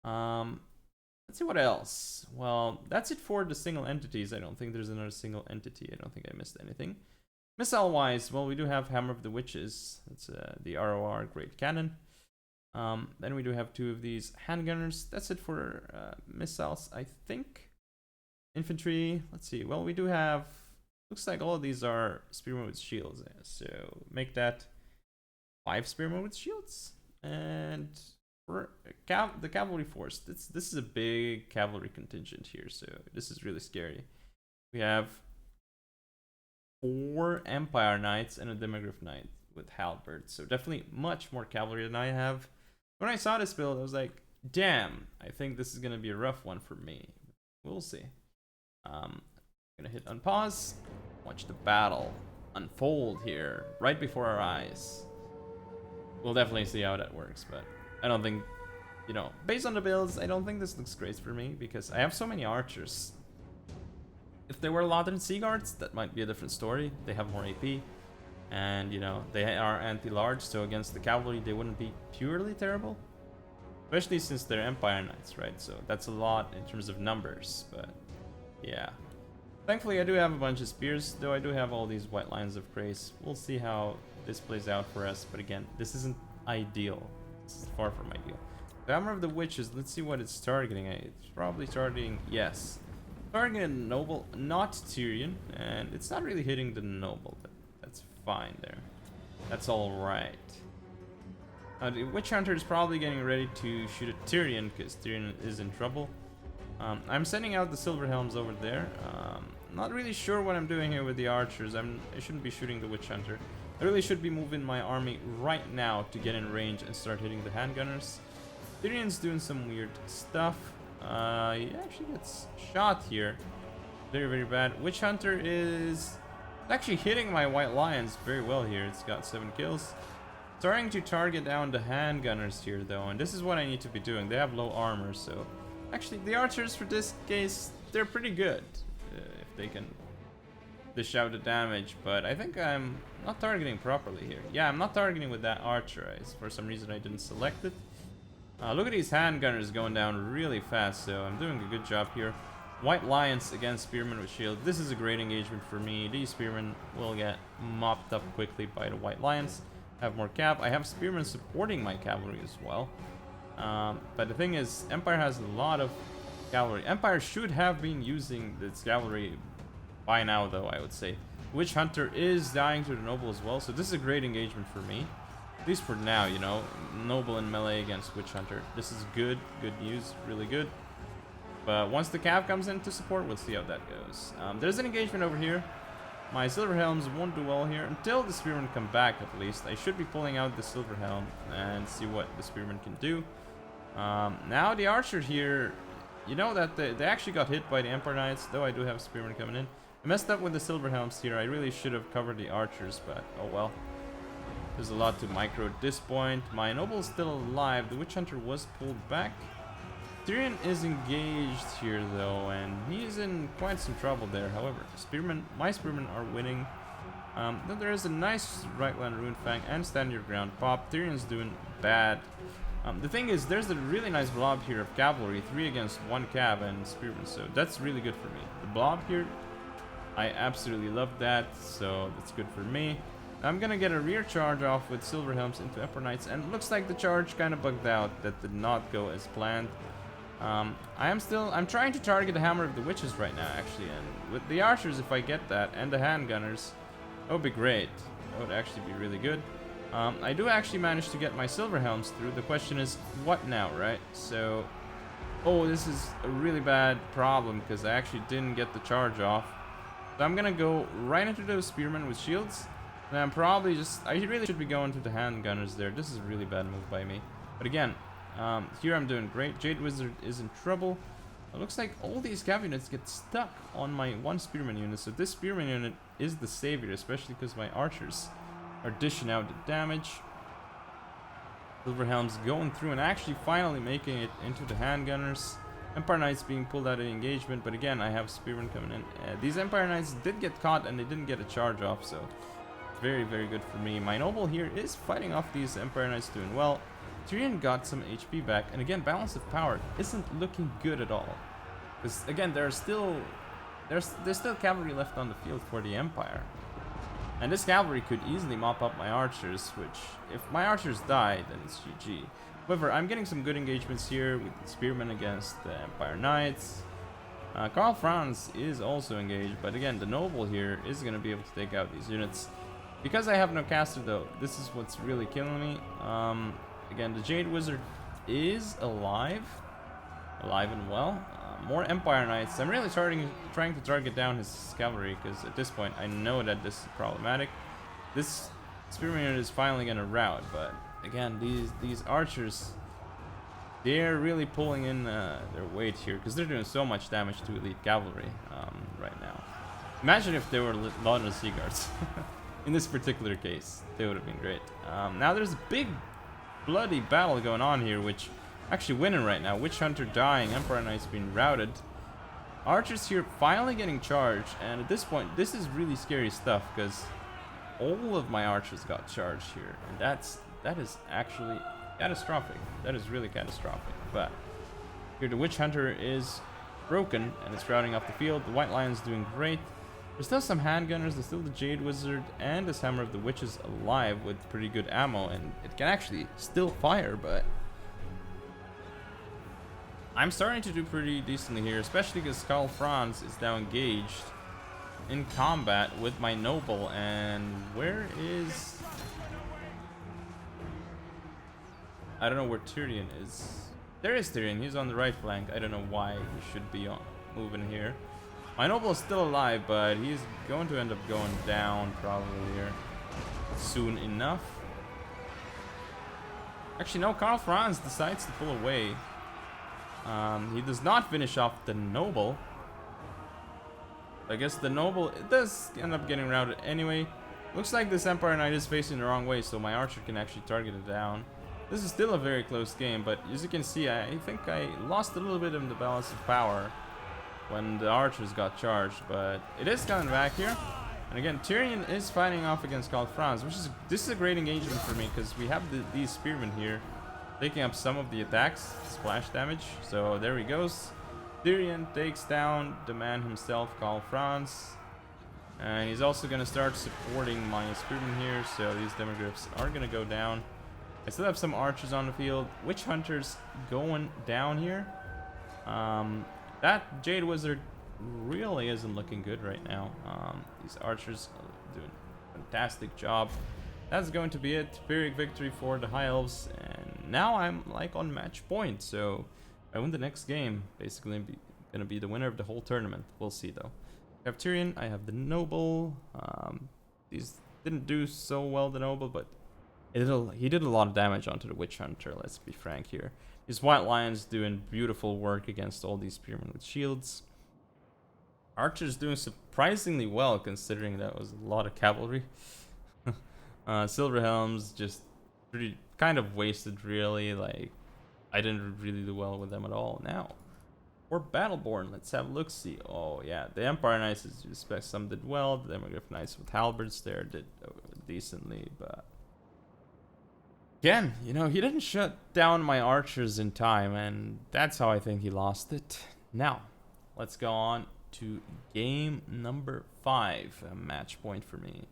Let's see what else. Well, that's it for the single entities. I don't think there's another single entity. I don't think I missed anything. Missile-wise, well, we do have Hammer of the Witches. That's the ROR Great Cannon. Then we do have 2 of these handgunners. That's it for missiles, I think. Infantry, let's see. Well, we do have... looks like all of these are spearmen with shields. So make that 5 spearmen with shields. And for the cavalry force, this is a big cavalry contingent here. So this is really scary. We have 4 Empire Knights and a Demigryph Knight with halberds. So definitely much more cavalry than I have. When I saw this build, I was like, damn, I think this is going to be a rough one for me. We'll see. I'm going to hit unpause. Watch the battle unfold here right before our eyes. We'll definitely see how that works, but I don't think, based on the builds, I don't think this looks great for me because I have so many archers. If there were Lothran Sea Guards, that might be a different story. They have more AP. And, they are anti-large, so against the cavalry, they wouldn't be purely terrible. Especially since they're Empire Knights, right? So that's a lot in terms of numbers, but yeah. Thankfully, I do have a bunch of spears, though I do have all these white lines of Krace. We'll see how this plays out for us, but again, this isn't ideal. This is far from ideal. The Hammer of the Witches, let's see what it's targeting. It's probably targeting, yes. Targeting a noble, not Tyrion, and it's not really hitting the noble, but that's fine there. That's alright. The Witch Hunter is probably getting ready to shoot at Tyrion, because Tyrion is in trouble. I'm sending out the Silver Helms over there. Not really sure what I'm doing here with the archers. I shouldn't be shooting the Witch Hunter. I really should be moving my army right now to get in range and start hitting the handgunners. Tyrion's doing some weird stuff. He actually gets shot here. Very, very bad. Witch Hunter is actually hitting my white lions very well here. It's got 7 kills. Starting to target down the handgunners here though, and this is what I need to be doing. They have low armor, so actually the archers for this case, they're pretty good if they can dish out the damage, but I think I'm not targeting properly here. Yeah, I'm not targeting with that archer. For some reason I didn't select it. Look at these handgunners going down really fast, so I'm doing a good job here. White lions against spearmen with shield. This is a great engagement for me. These spearmen will get mopped up quickly by the white lions. have more cav. I have spearmen supporting my cavalry as well. But the thing is, Empire has a lot of cavalry. Empire should have been using its cavalry by now, though, I would say. Witch Hunter is dying to the Noble as well, so this is a great engagement for me. At least for now, you know. Noble in melee against Witch Hunter. This is good. Good news. Really good. But once the cav comes in to support, we'll see how that goes. There's an engagement over here. My Silver Helms won't do well here until the Spearmen come back, at least. I should be pulling out the Silver Helm and see what the Spearmen can do. Now the Archer here, you know that they actually got hit by the Empire Knights, though I do have Spearmen coming in. I messed up with the Silver Helms here. I really should have covered the Archers, but oh well. There's a lot to micro at this point. My Noble is still alive. The Witch Hunter was pulled back. Tyrion is engaged here though, and he's in quite some trouble there. However, my Spearmen are winning. Then there is a nice right line Rune Fang and stand your ground pop. Tyrion's doing bad. The thing is, there's a really nice blob here of cavalry, 3 against 1 cav and Spearmen, so that's really good for me. The blob here, I absolutely love that, so that's good for me. I'm gonna get a rear charge off with Silver Helms into Emperor Knights, and it looks like the charge kind of bugged out. That did not go as planned. I'm trying to target the Hammer of the Witches right now, actually, and with the Archers, if I get that, and the Handgunners, that would be great. That would actually be really good. I do actually manage to get my Silver Helms through. The question is, what now, right? So, oh, this is a really bad problem, because I actually didn't get the charge off. So I'm gonna go right into those Spearmen with shields, and I'm probably I really should be going to the Handgunners there. This is a really bad move by me. But again, here I'm doing great. Jade Wizard is in trouble. It looks like all these cav units get stuck on my 1 Spearman unit. So this Spearman unit is the savior, especially because my Archers are dishing out the damage. Silver Helm's going through and actually finally making it into the Handgunners. Empire Knights being pulled out of the engagement, but again, I have Spearmen coming in. These Empire Knights did get caught and they didn't get a charge off, so very, very good for me. My Noble here is fighting off these Empire Knights doing well. Tyrion got some HP back, and again, balance of power isn't looking good at all. Because again, there's still cavalry left on the field for the Empire. And this cavalry could easily mop up my Archers, which, if my Archers die, then it's GG. However, I'm getting some good engagements here with the Spearmen against the Empire Knights. Karl Franz is also engaged, but again, the Noble here is going to be able to take out these units. Because I have no caster though, this is what's really killing me. Again, the Jade Wizard is alive and well. More Empire Knights. I'm really trying to target down his cavalry, because at this point I know that this is problematic. This Spearman unit is finally going to rout, but again, these Archers, they're really pulling in their weight here, because they're doing so much damage to elite cavalry right now. Imagine if they were London Sea Guards. In this particular case, they would have been great. Now there's a big bloody battle going on here, which actually winning right now. Witch Hunter dying, Emperor Knights being routed. Archers here finally getting charged, and at this point, this is really scary stuff, because all of my Archers got charged here, and that is actually catastrophic. That is really catastrophic. But here the Witch Hunter is broken, and it's routing off the field. The White Lion's doing great. There's still some Handgunners, there's still the Jade Wizard, and this Hammer of the Witches alive with pretty good ammo, and it can actually still fire, but I'm starting to do pretty decently here, especially because Karl Franz is now engaged in combat with my Noble, and where is... I don't know where Tyrion is. There is Tyrion, he's on the right flank. I don't know why he should be moving here. My Noble is still alive, but he's going to end up going down probably here soon enough. Actually, no, Karl Franz decides to pull away. He does not finish off the Noble. I guess the Noble, it does end up getting routed anyway. Looks like this Empire Knight is facing the wrong way, so my Archer can actually target it down. This is still a very close game, but as you can see, I think I lost a little bit of the balance of power when the Archers got charged, but it is coming back here. And again, Tyrion is fighting off against Karl Franz, this is a great engagement for me, because we have these Spearmen here taking up some of the attacks, splash damage. So there he goes. Tyrion takes down the man himself, Karl Franz. And he's also gonna start supporting my spearmen here, so these demogryphs are gonna go down. I still have some archers on the field. Witch hunters going down here. That Jade Wizard really isn't looking good right now. These archers are doing a fantastic job. That's going to be it. Pyrrhic victory for the High Elves, and now I'm like on match point. So if I win the next game, basically I'm gonna be the winner of the whole tournament. We'll see though. I have Tyrion. I have the Noble. These didn't do so well, the Noble, but he did a lot of damage onto the Witch Hunter. Let's be frank here. These White Lions doing beautiful work against all these spearmen with shields. Archers doing surprisingly well considering that was a lot of cavalry. Silver Helms just pretty kind of wasted really. Like I didn't really do well with them at all. Now we're Battleborn. Let's have a look see. Oh yeah, the Empire Knights as you expect, some did well. The Demogryph Knights with halberds there did decently, but again, you know, he didn't shut down my archers in time, and that's how I think he lost it. Now, let's go on to game number 5, a match point for me.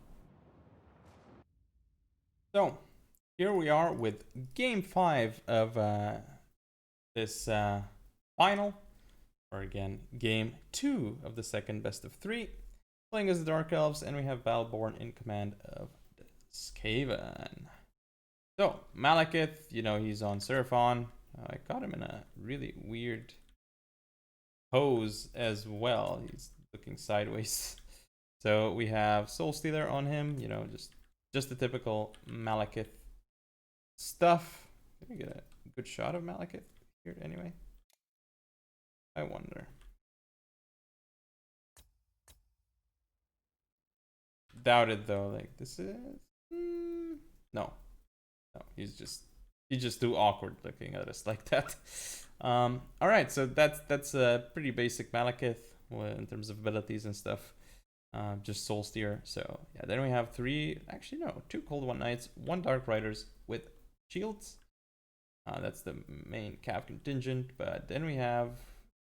So, here we are with game 5 of this final, or again, game 2 of the second best of 3. Playing as the Dark Elves, and we have Battleborn in command of the Skaven. So, Malekith, you know, he's on Seraphon. I got him in a really weird pose as well. He's looking sideways. So we have Soul Stealer on him, you know, just the typical Malekith stuff. Did we get a good shot of Malekith here anyway? I wonder. Doubt it though, like this is... No, he's just too awkward looking at us like that. All right, so that's a pretty basic Malekith in terms of abilities and stuff. Just Soul Steer. So yeah, then we have 2 Cold One Knights, 1 Dark Riders with shields. That's the main Cav contingent, but then we have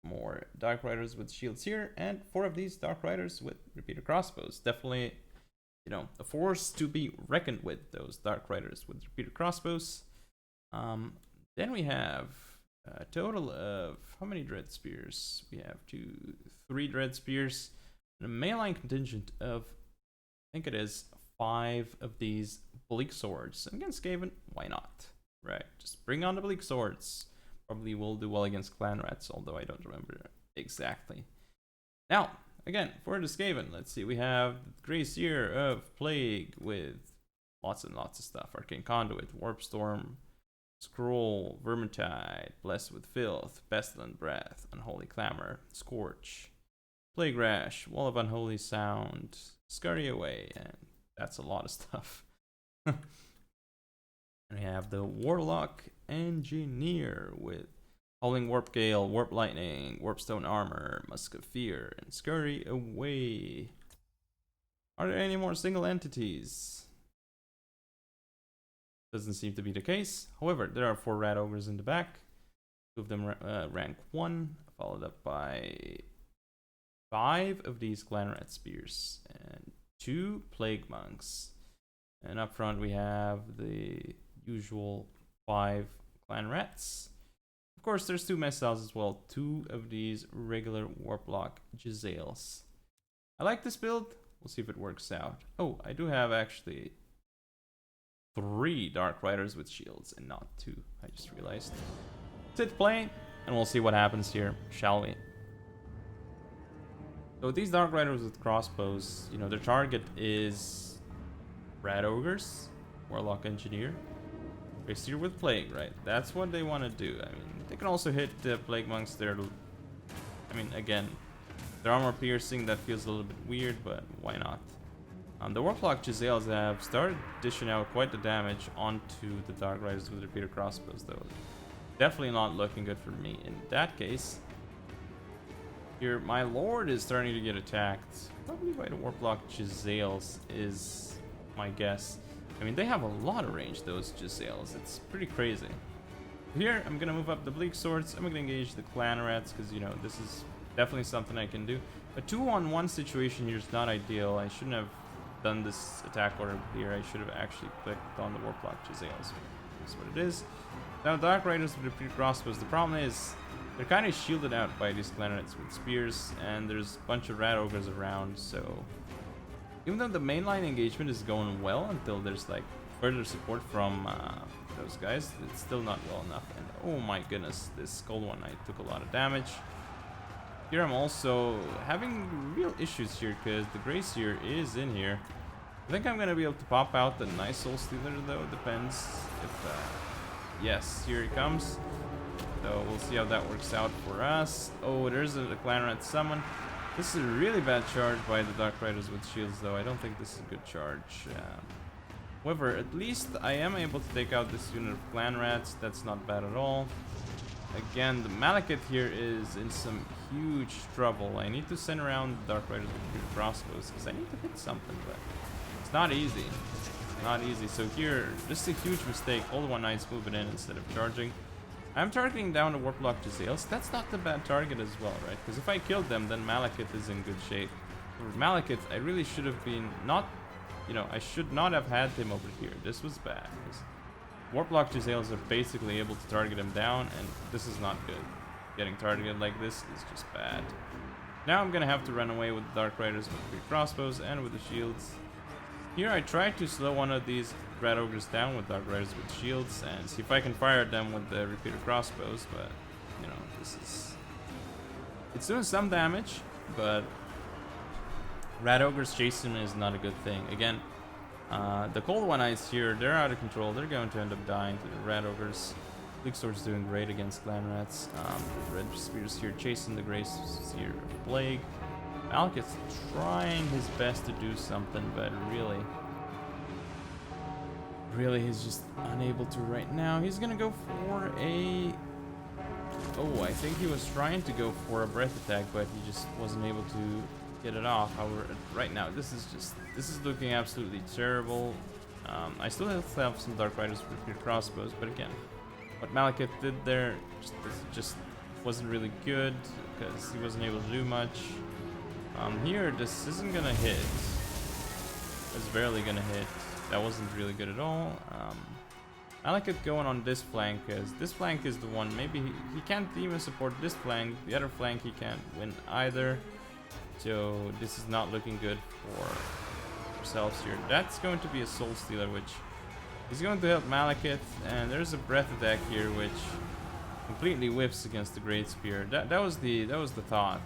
more Dark Riders with shields here, and 4 of these Dark Riders with repeater crossbows. Definitely, you know, a force to be reckoned with, those Dark Riders with repeater crossbows. Then we have a total of how many Dread Spears? We have 3 Dread Spears, and a mainline contingent of, I think it is 5 of these Bleak Swords. And against Skaven, why not? Right, just bring on the Bleak Swords. Probably will do well against Clan Rats, although I don't remember exactly. Now, again, for the Skaven, let's see, we have Gracier of Plague with lots and lots of stuff. Arcane Conduit, Warp Storm, Scroll, Vermintide, Blessed with Filth, Pestilent Breath, Unholy Clamor, Scorch, Plague Rash, Wall of Unholy Sound, Scurry Away, and that's a lot of stuff. And we have the Warlock Engineer with Howling Warp Gale, Warp Lightning, Warpstone Armor, Musk of Fear, and Scurry Away. Are there any more single entities? Doesn't seem to be the case. However, there are 4 Rat Ogres in the back. 2 of them rank 1, followed up by 5 of these Clan Rat Spears and 2 Plague Monks. And up front we have the usual 5 Clan Rats. Of course, there's 2 Missiles as well. 2 of these regular Warplock Giselles. I like this build. We'll see if it works out. Oh, I do have actually 3 Dark Riders with shields and not 2. I just realized. Let's hit play, and we'll see what happens here, shall we? So these Dark Riders with crossbows, you know, their target is Rat Ogres, Warlock Engineer, Gracier with Plague, right? That's what they want to do. I mean, they can also hit the Plague Monks there. I mean, again, their armor piercing, that feels a little bit weird, but why not? The Warplock Giselles have started dishing out quite the damage onto the Dark Riders with repeater crossbows, though. Definitely not looking good for me in that case. Here, my Lord is starting to get attacked. Probably by the Warplock Giselles is my guess. I mean, they have a lot of range, those Giselles. It's pretty crazy. Here, I'm gonna move up the Bleak Swords. I'm gonna engage the Clan Rats, because, you know, this is definitely something I can do. A 2-on-1 situation here is not ideal. I shouldn't have done this attack order here. I should have actually clicked on the Warplock Giselles. That's what it is. Now Dark Riders with repeated crossbows. The problem is they're kind of shielded out by these Clarinets with spears, and there's a bunch of Rat Ogres around, so even though the mainline engagement is going well until there's like further support from those guys, it's still not well enough. And oh my goodness, this Cold One Knight took a lot of damage. Here I'm also having real issues here because the Gracier is in here. I think I'm gonna be able to pop out the nice Soul Stealer though. Depends if yes, here he comes. So we'll see how that works out for us. Oh, there's a Clarinet summon. This is a really bad charge by the Dark Riders with shields though. I don't think this is a good charge. However, at least I am able to take out this unit of Clan Rats. That's not bad at all. Again, the Malekith here is in some huge trouble. I need to send around the Dark Riders with good crossbows because I need to hit something, but it's not easy. It's not easy. So here, this is a huge mistake. All the One Knights moving in instead of charging. I'm targeting down the Warplock Giselles. That's not the bad target as well, right? Because if I killed them, then Malekith is in good shape. For Malekith, I really should have been not, you know, I should not have had him over here. This was bad. Warplock Giselles are basically able to target him down, and this is not good. Getting targeted like this is just bad. Now I'm gonna have to run away with the Dark Riders with 3 crossbows and with the shields. Here I tried to slow one of these Rat Ogres down with Dark Riders with shields and see if I can fire them with the repeater crossbows, but you know, it's doing some damage, but Rat Ogres chasing is not a good thing. Again, the Cold One Knights here, they're out of control. They're going to end up dying to the Rat Ogres. Bleak Sword's doing great against Clan Rats. The Red Spears here chasing the Grey Seer of Plague. Malekith's trying his best to do something, but really he's just unable to right now. He's gonna go for a... Oh, I think he was trying to go for a breath attack, but he just wasn't able to get it off. However, right now, this is looking absolutely terrible. I still have some Dark Riders with your crossbows, but again, what Malekith did there just wasn't really good because he wasn't able to do much. Here, this isn't gonna hit. It's barely gonna hit. That wasn't really good at all. Malekith going on this flank, because this flank is the one. Maybe he can't even support this flank. The other flank he can't win either. So this is not looking good for ourselves here. That's going to be a Soul Stealer, which is going to help Malekith. And there's a Breath Attack here, which completely whiffs against the Great Spear. That was the thought.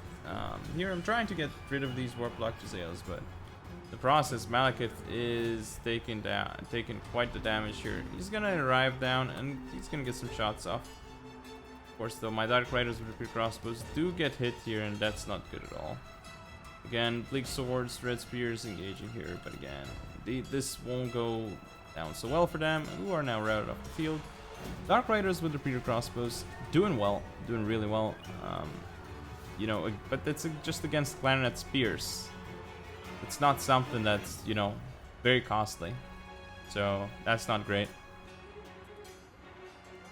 Here I'm trying to get rid of these Warplock Giselles, but the process, Malekith is taking quite the damage here. He's gonna arrive down and he's gonna get some shots off. Of course, though, my Dark Riders with repeater crossbows do get hit here, and that's not good at all. Again, Bleak Swords, Red Spears engaging here, but again, this won't go down so well for them, who are now routed off the field. Dark Riders with repeater crossbows doing well, doing really well. You know, but it's just against Clarinet Spears. It's not something that's, you know, very costly. So that's not great.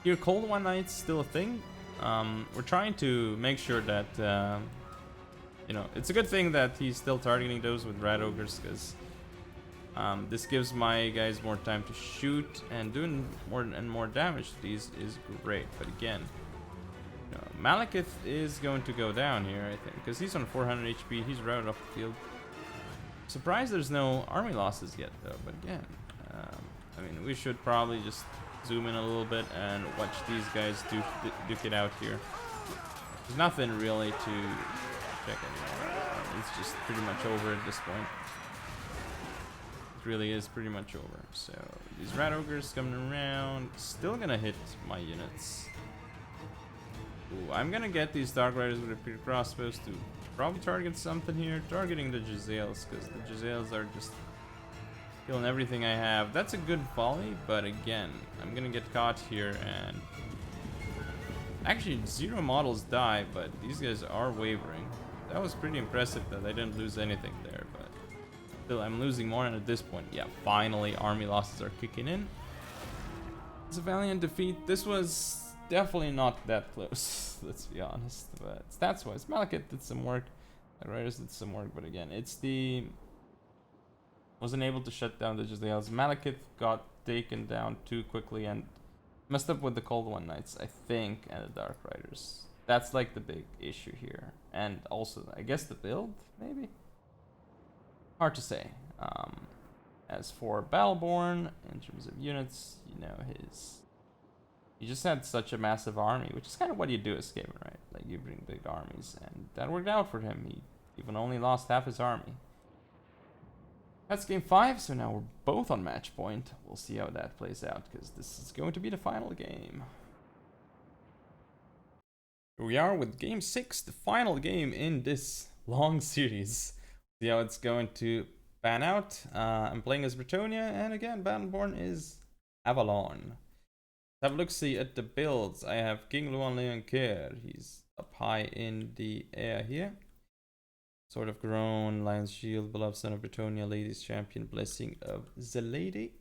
Here, Cold One Knight's still a thing. We're trying to make sure that, you know, it's a good thing that he's still targeting those with Rat Ogres, because this gives my guys more time to shoot, and doing more and more damage to these is great. But again, Malekith is going to go down here, I think, because he's on 400 HP. He's routed off the field. Surprised there's no army losses yet, though. But again, I mean, we should probably just zoom in a little bit and watch these guys duke it out here. There's nothing really to check anymore. It's just pretty much over at this point. It really is pretty much over. So these Rat Ogres coming around, still gonna hit my units. Ooh, I'm gonna get these Dark Riders with repeater crossbows to probably target something here. Targeting the Giselles, because the Giselles are just killing everything I have. That's a good volley, but again, I'm gonna get caught here, and actually 0 models die, but these guys are wavering. That was pretty impressive that I didn't lose anything there, but still I'm losing more, and at this point, yeah, finally army losses are kicking in. It's a valiant defeat. This was definitely not that close, let's be honest, but stats wise, Malekith did some work. Riders did some work, but again, it's the... Wasn't able to shut down the Gisleals. Malekith got taken down too quickly and messed up with the Cold One Knights, I think, and the Dark Riders. That's like the big issue here. And also, I guess the build, maybe? Hard to say. As for Battleborn, in terms of units, you know, he just had such a massive army, which is kind of what you do as Skaven, right? Like, you bring big armies, and that worked out for him. He even only lost half his army. That's game 5, so now we're both on match point. We'll see how that plays out, because this is going to be the final game. Here we are with game 6, the final game in this long series. See how it's going to pan out. I'm playing as Bretonnia, and again, Battleborn is Avalon. Have a look-see at the builds. I have King Luan Leoncaire. He's up high in the air here. Sword of Groan, Lion's Shield, Beloved Son of Bretonnia, Ladies Champion, Blessing of the Lady.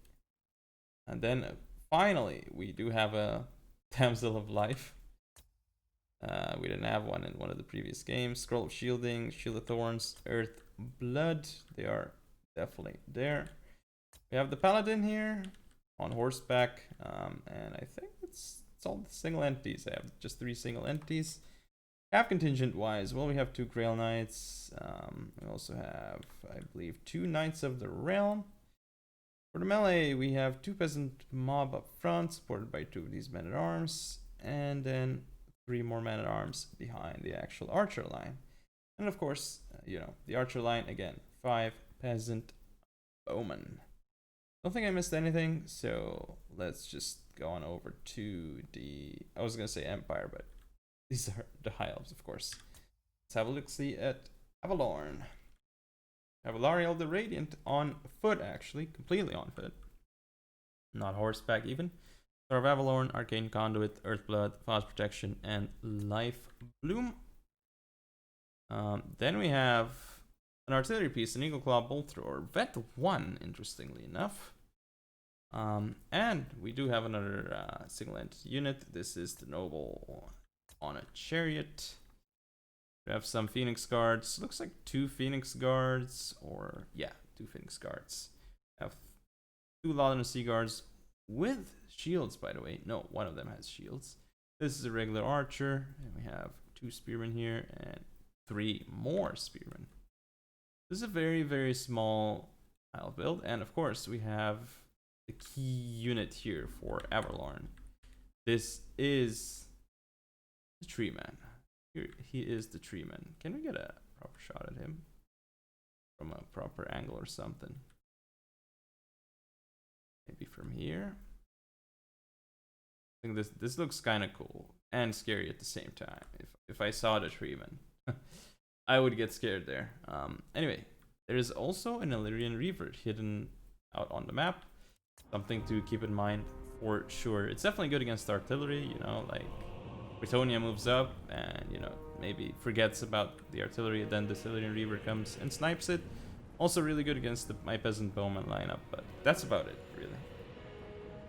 And then finally, we do have a Damsel of Life. We didn't have one in one of the previous games. Scroll of Shielding, Shield of Thorns, Earth Blood. They are definitely there. We have the Paladin here on horseback. And I think it's all the single entities. I have just 3 single entities. Half contingent wise, well, we have 2 Grail Knights. We also have, I believe, 2 Knights of the Realm. For the melee, we have 2 Peasant Mob up front, supported by 2 of these men at arms, and then 3 more men at arms behind the actual archer line. And of course, you know, the archer line again, 5 Peasant Bowmen. Don't think I missed anything, so let's just go on over to the, I was gonna say Empire, but these are the High Elves, of course. Let's have a look-see at Avalorn. Avalariel the Radiant on foot, actually. Completely on foot. Not horseback, even. Star of Avalorn, Arcane Conduit, Earthblood, Fast Protection, and Life Bloom. Then we have an artillery piece, an Eagle Claw Bolt Thrower. Vet 1, interestingly enough. And we do have another single entity unit. This is the Noble on a Chariot. We have some Phoenix Guards. Looks like 2 Phoenix Guards, or yeah, 2 Phoenix Guards. We have 2 Laudon Sea Guards with shields, by the way. No, one of them has shields. This is a regular archer, and we have 2 spearmen here and 3 more spearmen. This is a very, very small tile build, and of course we have the key unit here for Avalorn. This is the Tree Man. Here he is, the Tree Man. Can we get a proper shot at him from a proper angle or something? Maybe from here. I think this looks kind of cool and scary at the same time. If I saw the Tree Man, I would get scared there. Anyway, there is also an Illyrian Reaver hidden out on the map. Something to keep in mind for sure. It's definitely good against artillery, you know, like Bretonnia moves up and, you know, maybe forgets about the artillery, then the Illyrian Reaver comes and snipes it. Also really good against my Peasant Bowman lineup, but that's about it, really.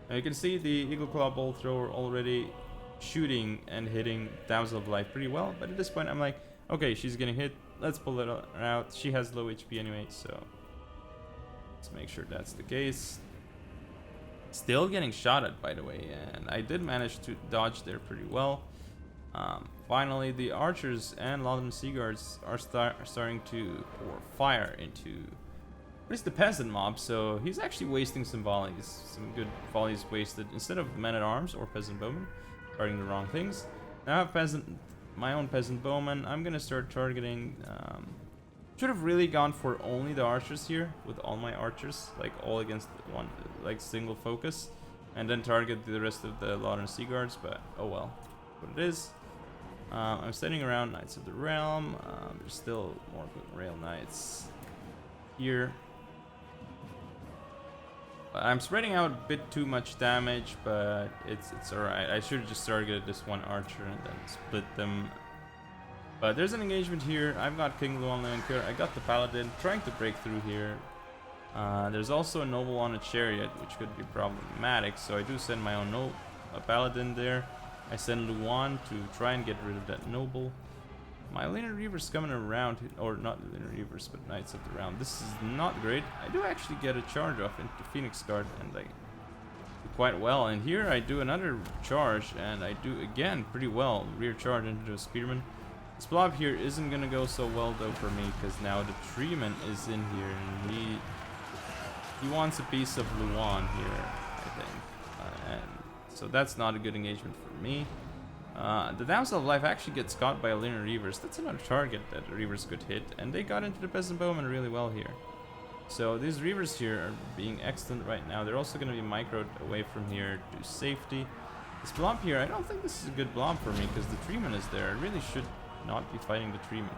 Now you can see the Eagle Claw Bolt Thrower already shooting and hitting Damsel of Life pretty well, but at this point I'm like, okay, she's getting hit, let's pull it out. She has low HP anyway, so let's make sure that's the case. Still getting shot at, by the way, and I did manage to dodge there pretty well. Finally, the archers and Laudon Sea Guards are starting to pour fire into what is the peasant mob, so he's actually wasting some volleys. Some good volleys wasted. Instead of men at arms or peasant bowmen, targeting the wrong things. Now I have my own peasant bowman. I'm gonna start targeting. Should have really gone for only the archers here with all my archers, like all against one, like single focus, and then target the rest of the Laudon Sea Guards. But oh well, what it is. I'm standing around Knights of the Realm. There's still more Rail Knights here. I'm spreading out a bit too much damage, but it's alright. I should have just targeted this one archer and then split them. But there's an engagement here. I've got King Luan Leoncaire. I got the Paladin trying to break through here. There's also a Noble on a Chariot, which could be problematic. So I do send my own Paladin there. I send Luan to try and get rid of that Noble. My Lunar Reaver's coming around, or not Lunar Reavers, but Knights of the Round. This is not great. I do actually get a charge off into Phoenix Guard, and I do quite well. And here I do another charge, and I do again pretty well. Rear charge into the Spearman. This blob here isn't gonna go so well though for me, because now the Treeman is in here, and he wants a piece of Luan here, I think. And so that's not a good engagement for me. The Damsel of Life actually gets caught by a Lunar Reavers. That's another target that the Reavers could hit, and they got into the Peasant Bowman really well here. So these Reavers here are being excellent right now. They're also going to be microed away from here to safety. This blob here, I don't think this is a good blob for me, because the Treeman is there. I really should not be fighting the Treeman.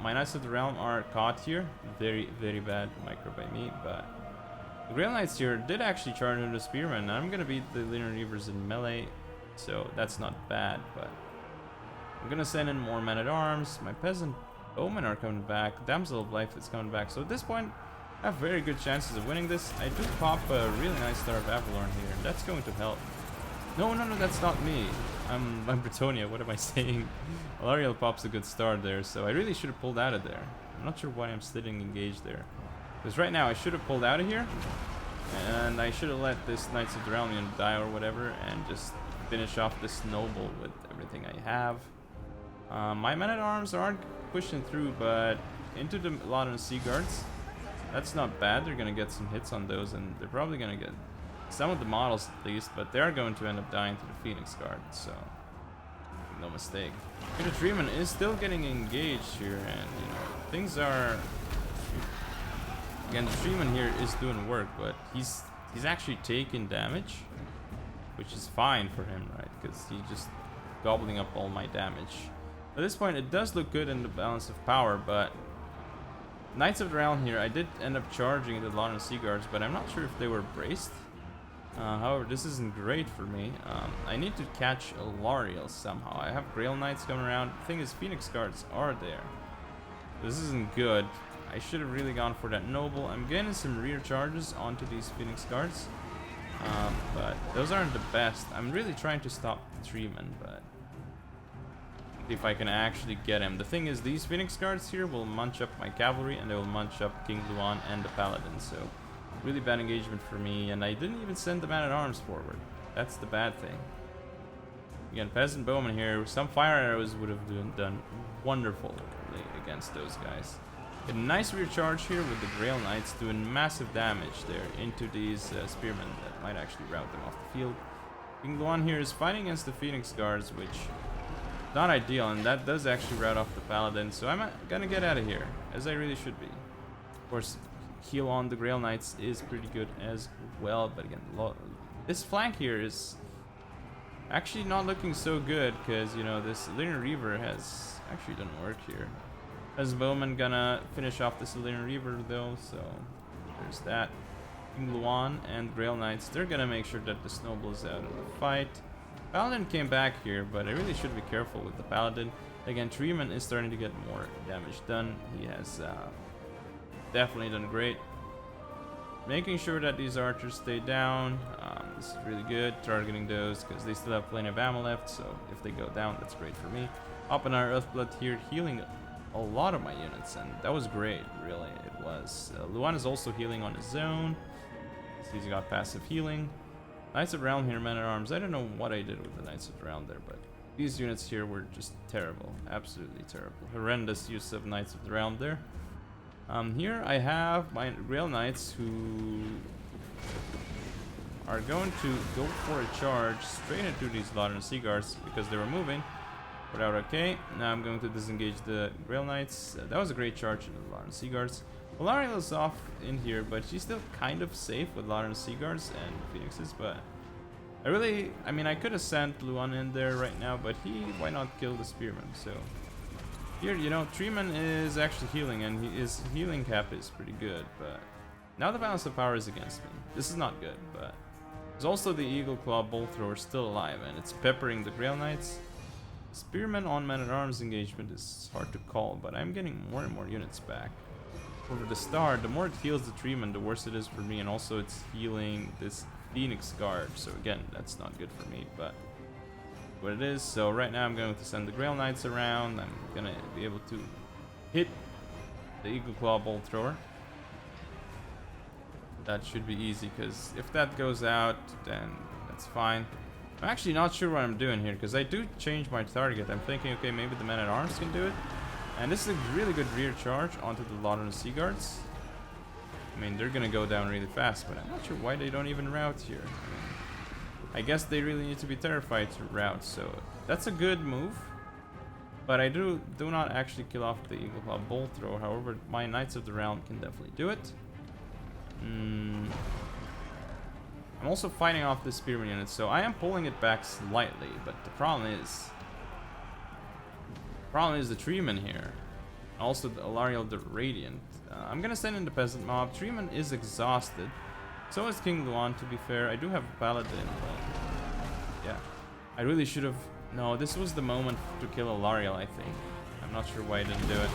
My Knights of the Realm are caught here. Very, very bad micro by me, but the Grail Knights here did actually charge into the Spearman, and I'm going to beat the Lunar Reavers in melee. So that's not bad, but I'm gonna send in more men-at-arms. My Peasant Bowmen are coming back. Damsel of Life is coming back. So at this point, I have very good chances of winning this. I do pop a really nice Star of Avalorn here, and that's going to help. No, that's not me. I'm Britonia. What am I saying? Alariel pops a good star there, so I really should have pulled out of there. I'm not sure why I'm sitting engaged there, because right now I should have pulled out of here, and I should have let this Knights of the Realm die or whatever, and just finish off this noble with everything I have. My men-at-arms aren't pushing through, but into the Loudon Sea Guards, that's not bad. They're gonna get some hits on those, and they're probably gonna get some of the models at least, but they're going to end up dying to the Phoenix Guard, so no mistake. The Treeman is still getting engaged here, and you know, things are, again, the Treeman here is doing work, but he's actually taking damage, which is fine for him, right? Because he's just gobbling up all my damage. At this point, it does look good in the balance of power, but Knights of the Realm here, I did end up charging the Loudon Sea Guards, but I'm not sure if they were braced. However, this isn't great for me. I need to catch Alariel somehow. I have Grail Knights coming around. The thing is, Phoenix Guards are there. This isn't good. I should have really gone for that Noble. I'm getting some rear charges onto these Phoenix Guards. But those aren't the best. I'm really trying to stop the Treeman, but if I can actually get him. The thing is, these Phoenix Guards here will munch up my cavalry, and they will munch up King Luan and the Paladin, so really bad engagement for me, and I didn't even send the man-at-arms forward. That's the bad thing. Again, Peasant Bowman here, some fire arrows would have done wonderfully against those guys. A nice rear charge here with the Grail Knights doing massive damage there into these Spearmen that might actually rout them off the field. King Luan here is fighting against the Phoenix Guards, which is not ideal, and that does actually rout off the Paladin, so I'm gonna get out of here, as I really should be. Of course, heal on the Grail Knights is pretty good as well, but again, this flank here is actually not looking so good, because, you know, this Lunar Reaver has actually done work here. As Bowman gonna finish off this Lunar Reaver though, so there's that. King Luan and Grail Knights, they're gonna make sure that the Snowball is out of the fight. Paladin came back here, but I really should be careful with the Paladin. Again, Treeman is starting to get more damage done. He has definitely done great. Making sure that these archers stay down. This is really good, targeting those, because they still have plenty of ammo left, so if they go down, that's great for me. Up in our Earthblood here, healing a lot of my units, and that was great, really, it was. Luan is also healing on his own, so he's got passive healing. Knights of Realm here, men-at-arms, I don't know what I did with the Knights of Realm there, but these units here were just terrible, absolutely terrible. Horrendous use of Knights of the Realm there. Here I have my Grail Knights who are going to go for a charge straight into these Loudon Sea Guards because they were moving. But out okay. Now I'm going to disengage the Grail Knights. That was a great charge into the Loudon Sea Guards. Alariel is off in here, but she's still kind of safe with Loudon Sea Guards and Phoenixes, but I mean, I could have sent Luan in there right now, but why not kill the Spearman? So here, you know, Treeman is actually healing, and his healing cap is pretty good, but now the balance of power is against me. This is not good, but there's also the Eagle Claw Bolt Thrower still alive, and it's peppering the Grail Knights. Spearman on Man-at-Arms engagement is hard to call, but I'm getting more and more units back. Over the star, the more it heals the Treeman, the worse it is for me, and also it's healing this Phoenix Guard, so again, that's not good for me, but what it is. So right now I'm going to send the Grail Knights around. I'm gonna be able to hit the Eagle Claw Bolt Thrower. That should be easy, because if that goes out, then that's fine. I'm actually not sure what I'm doing here, because I do change my target. I'm thinking, okay, maybe the Men-at-Arms can do it. And this is a really good rear charge onto the Lawton Sea Guards. I mean, they're gonna go down really fast, but I'm not sure why they don't even route here. I guess they really need to be terrified to route, so that's a good move. But I do not actually kill off the Eagle Claw Bolt Thrower. However, my Knights of the Realm can definitely do it. I'm also fighting off the Spearman unit, so I am pulling it back slightly. But the problem is the Treeman here. Also the Alariel the Radiant. I'm gonna send in the Peasant Mob. Treeman is exhausted. So is King Luan, to be fair. I do have a Paladin, but yeah. I really should have... No, this was the moment to kill Alariel, I think. I'm not sure why I didn't do it.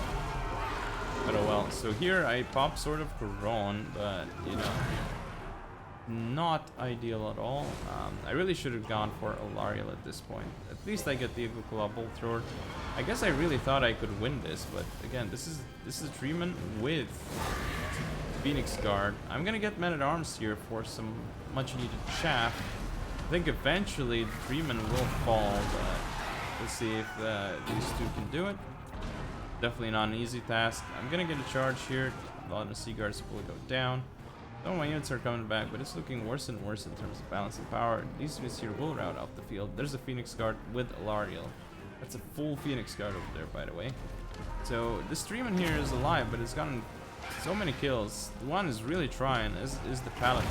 But oh well. So here I pop Sword of Coron, but, you know, not ideal at all. I really should have gone for Alariel at this point. At least I get the Eagle Claw Bolt Thrower. I guess I really thought I could win this, but again, this is a Treeman with Phoenix Guard. I'm gonna get Men-at-Arms here for some much needed chaff. I think eventually the Treeman will fall, but we'll see if these two can do it. Definitely not an easy task. I'm gonna get a charge here. A lot of the Sea Guards will go down. Some of my units are coming back, but it's looking worse and worse in terms of balance and power. These units here will route off the field. There's a Phoenix Guard with Alariel. That's a full Phoenix Guard over there, by the way. So this Treeman here is alive, but it's gotten so many kills. The one is really trying is the Paladin.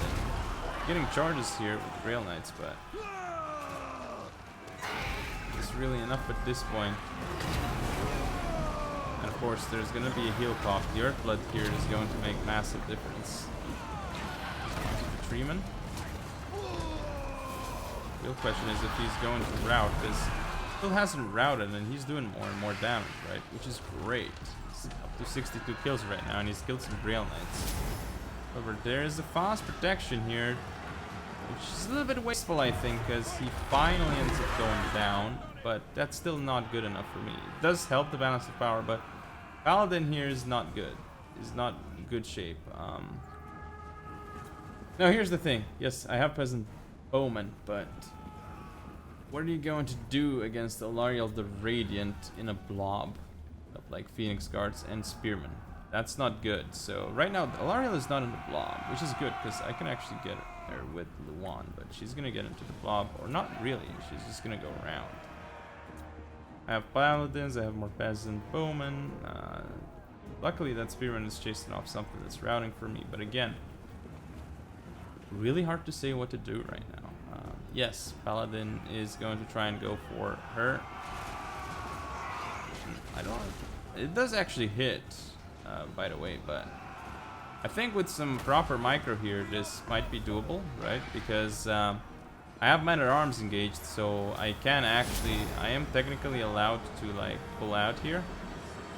Getting charges here with the Grail Knights, but it's really enough at this point. And of course, there's going to be a heal pop. The Earthblood here is going to make massive difference. The Treeman. Real question is if he's going to route, because he still hasn't routed and he's doing more and more damage, right? Which is great. He's up to 62 kills right now, and he's killed some Grail Knights. However, there is a fast protection here, which is a little bit wasteful, I think, because he finally ends up going down, but that's still not good enough for me. It does help the balance of power, but Paladin here is not good. Is not in good shape. Now, here's the thing. Yes, I have Peasant Bowman, but what are you going to do against Alariel the Radiant in a blob of like Phoenix Guards and Spearmen? That's not good. So right now Alariel is not in the blob, which is good because I can actually get her with Luan, but she's gonna get into the blob, or not really. She's just gonna go around. I have Paladins, I have more Peasant Bowmen. Luckily that Spearman is chasing off something that's routing for me, but again, really hard to say what to do right now. Yes, Paladin is going to try and go for her. I don't... It does actually hit, by the way, but I think with some proper micro here, this might be doable, right? Because I have Men-at-Arms engaged, so I can actually... I am technically allowed to, like, pull out here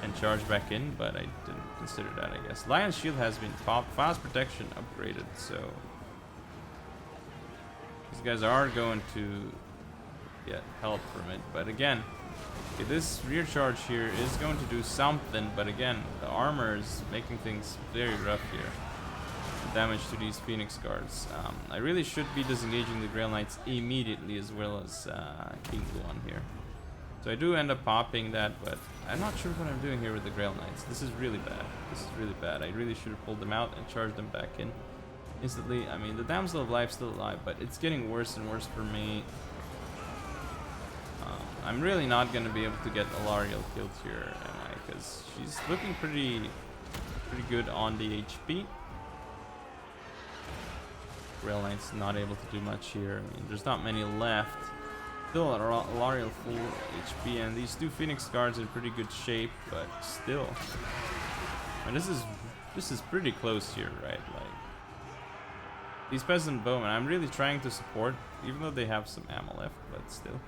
and charge back in, but I didn't consider that, I guess. Lion's Shield has been popped, fast protection upgraded, so these guys are going to get help from it. But again, okay, this rear charge here is going to do something, but again, the armor is making things very rough here. Damage to these Phoenix Guards. I really should be disengaging the Grail Knights immediately, as well as King Luan here. So I do end up popping that, but I'm not sure what I'm doing here with the Grail Knights. This is really bad. This is really bad. I really should have pulled them out and charged them back in instantly. I mean, the Damsel of Life's still alive, but it's getting worse and worse for me. I'm really not going to be able to get Alariel killed here, am I? Because she's looking pretty good on the HP. Grail Knight's not able to do much here. I mean, there's not many left. Still Alariel full HP, and these two Phoenix Guards in pretty good shape, but still. And this is pretty close here, right? Like, these Peasant Bowmen, I'm really trying to support, even though they have some ammo left, but still.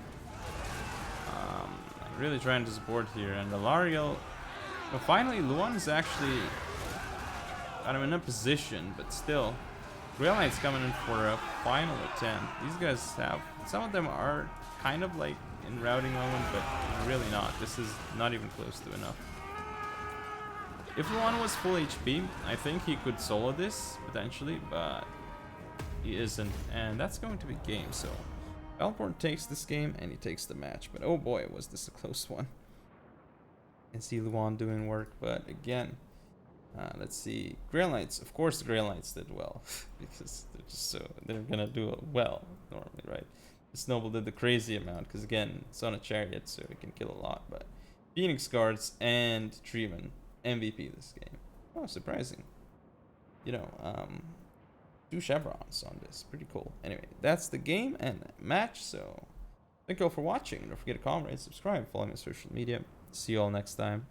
I'm really trying to support here, and Alariel... Well, finally, Luan is actually... I'm in a position, but still. Real Knight's coming in for a final attempt. These guys have, some of them are kind of like in routing moment, but really not. This is not even close to enough. If one was full HP, I think he could solo this potentially, but he isn't, and that's going to be game. So Valporn takes this game and he takes the match, but oh boy, was this a close one. And see Luan doing work, but again, let's see. Grail Knights, of course, the Grail Knights did well because they're just so, they're gonna do it well normally, right? This noble did the crazy amount because again, it's on a chariot, so it can kill a lot. But Phoenix Guards and Treeman MVP this game. Oh, surprising. You know, 2 chevrons on this, pretty cool. Anyway, that's the game and match. So thank you all for watching. Don't forget to comment, rate, subscribe, follow me on social media. See you all next time.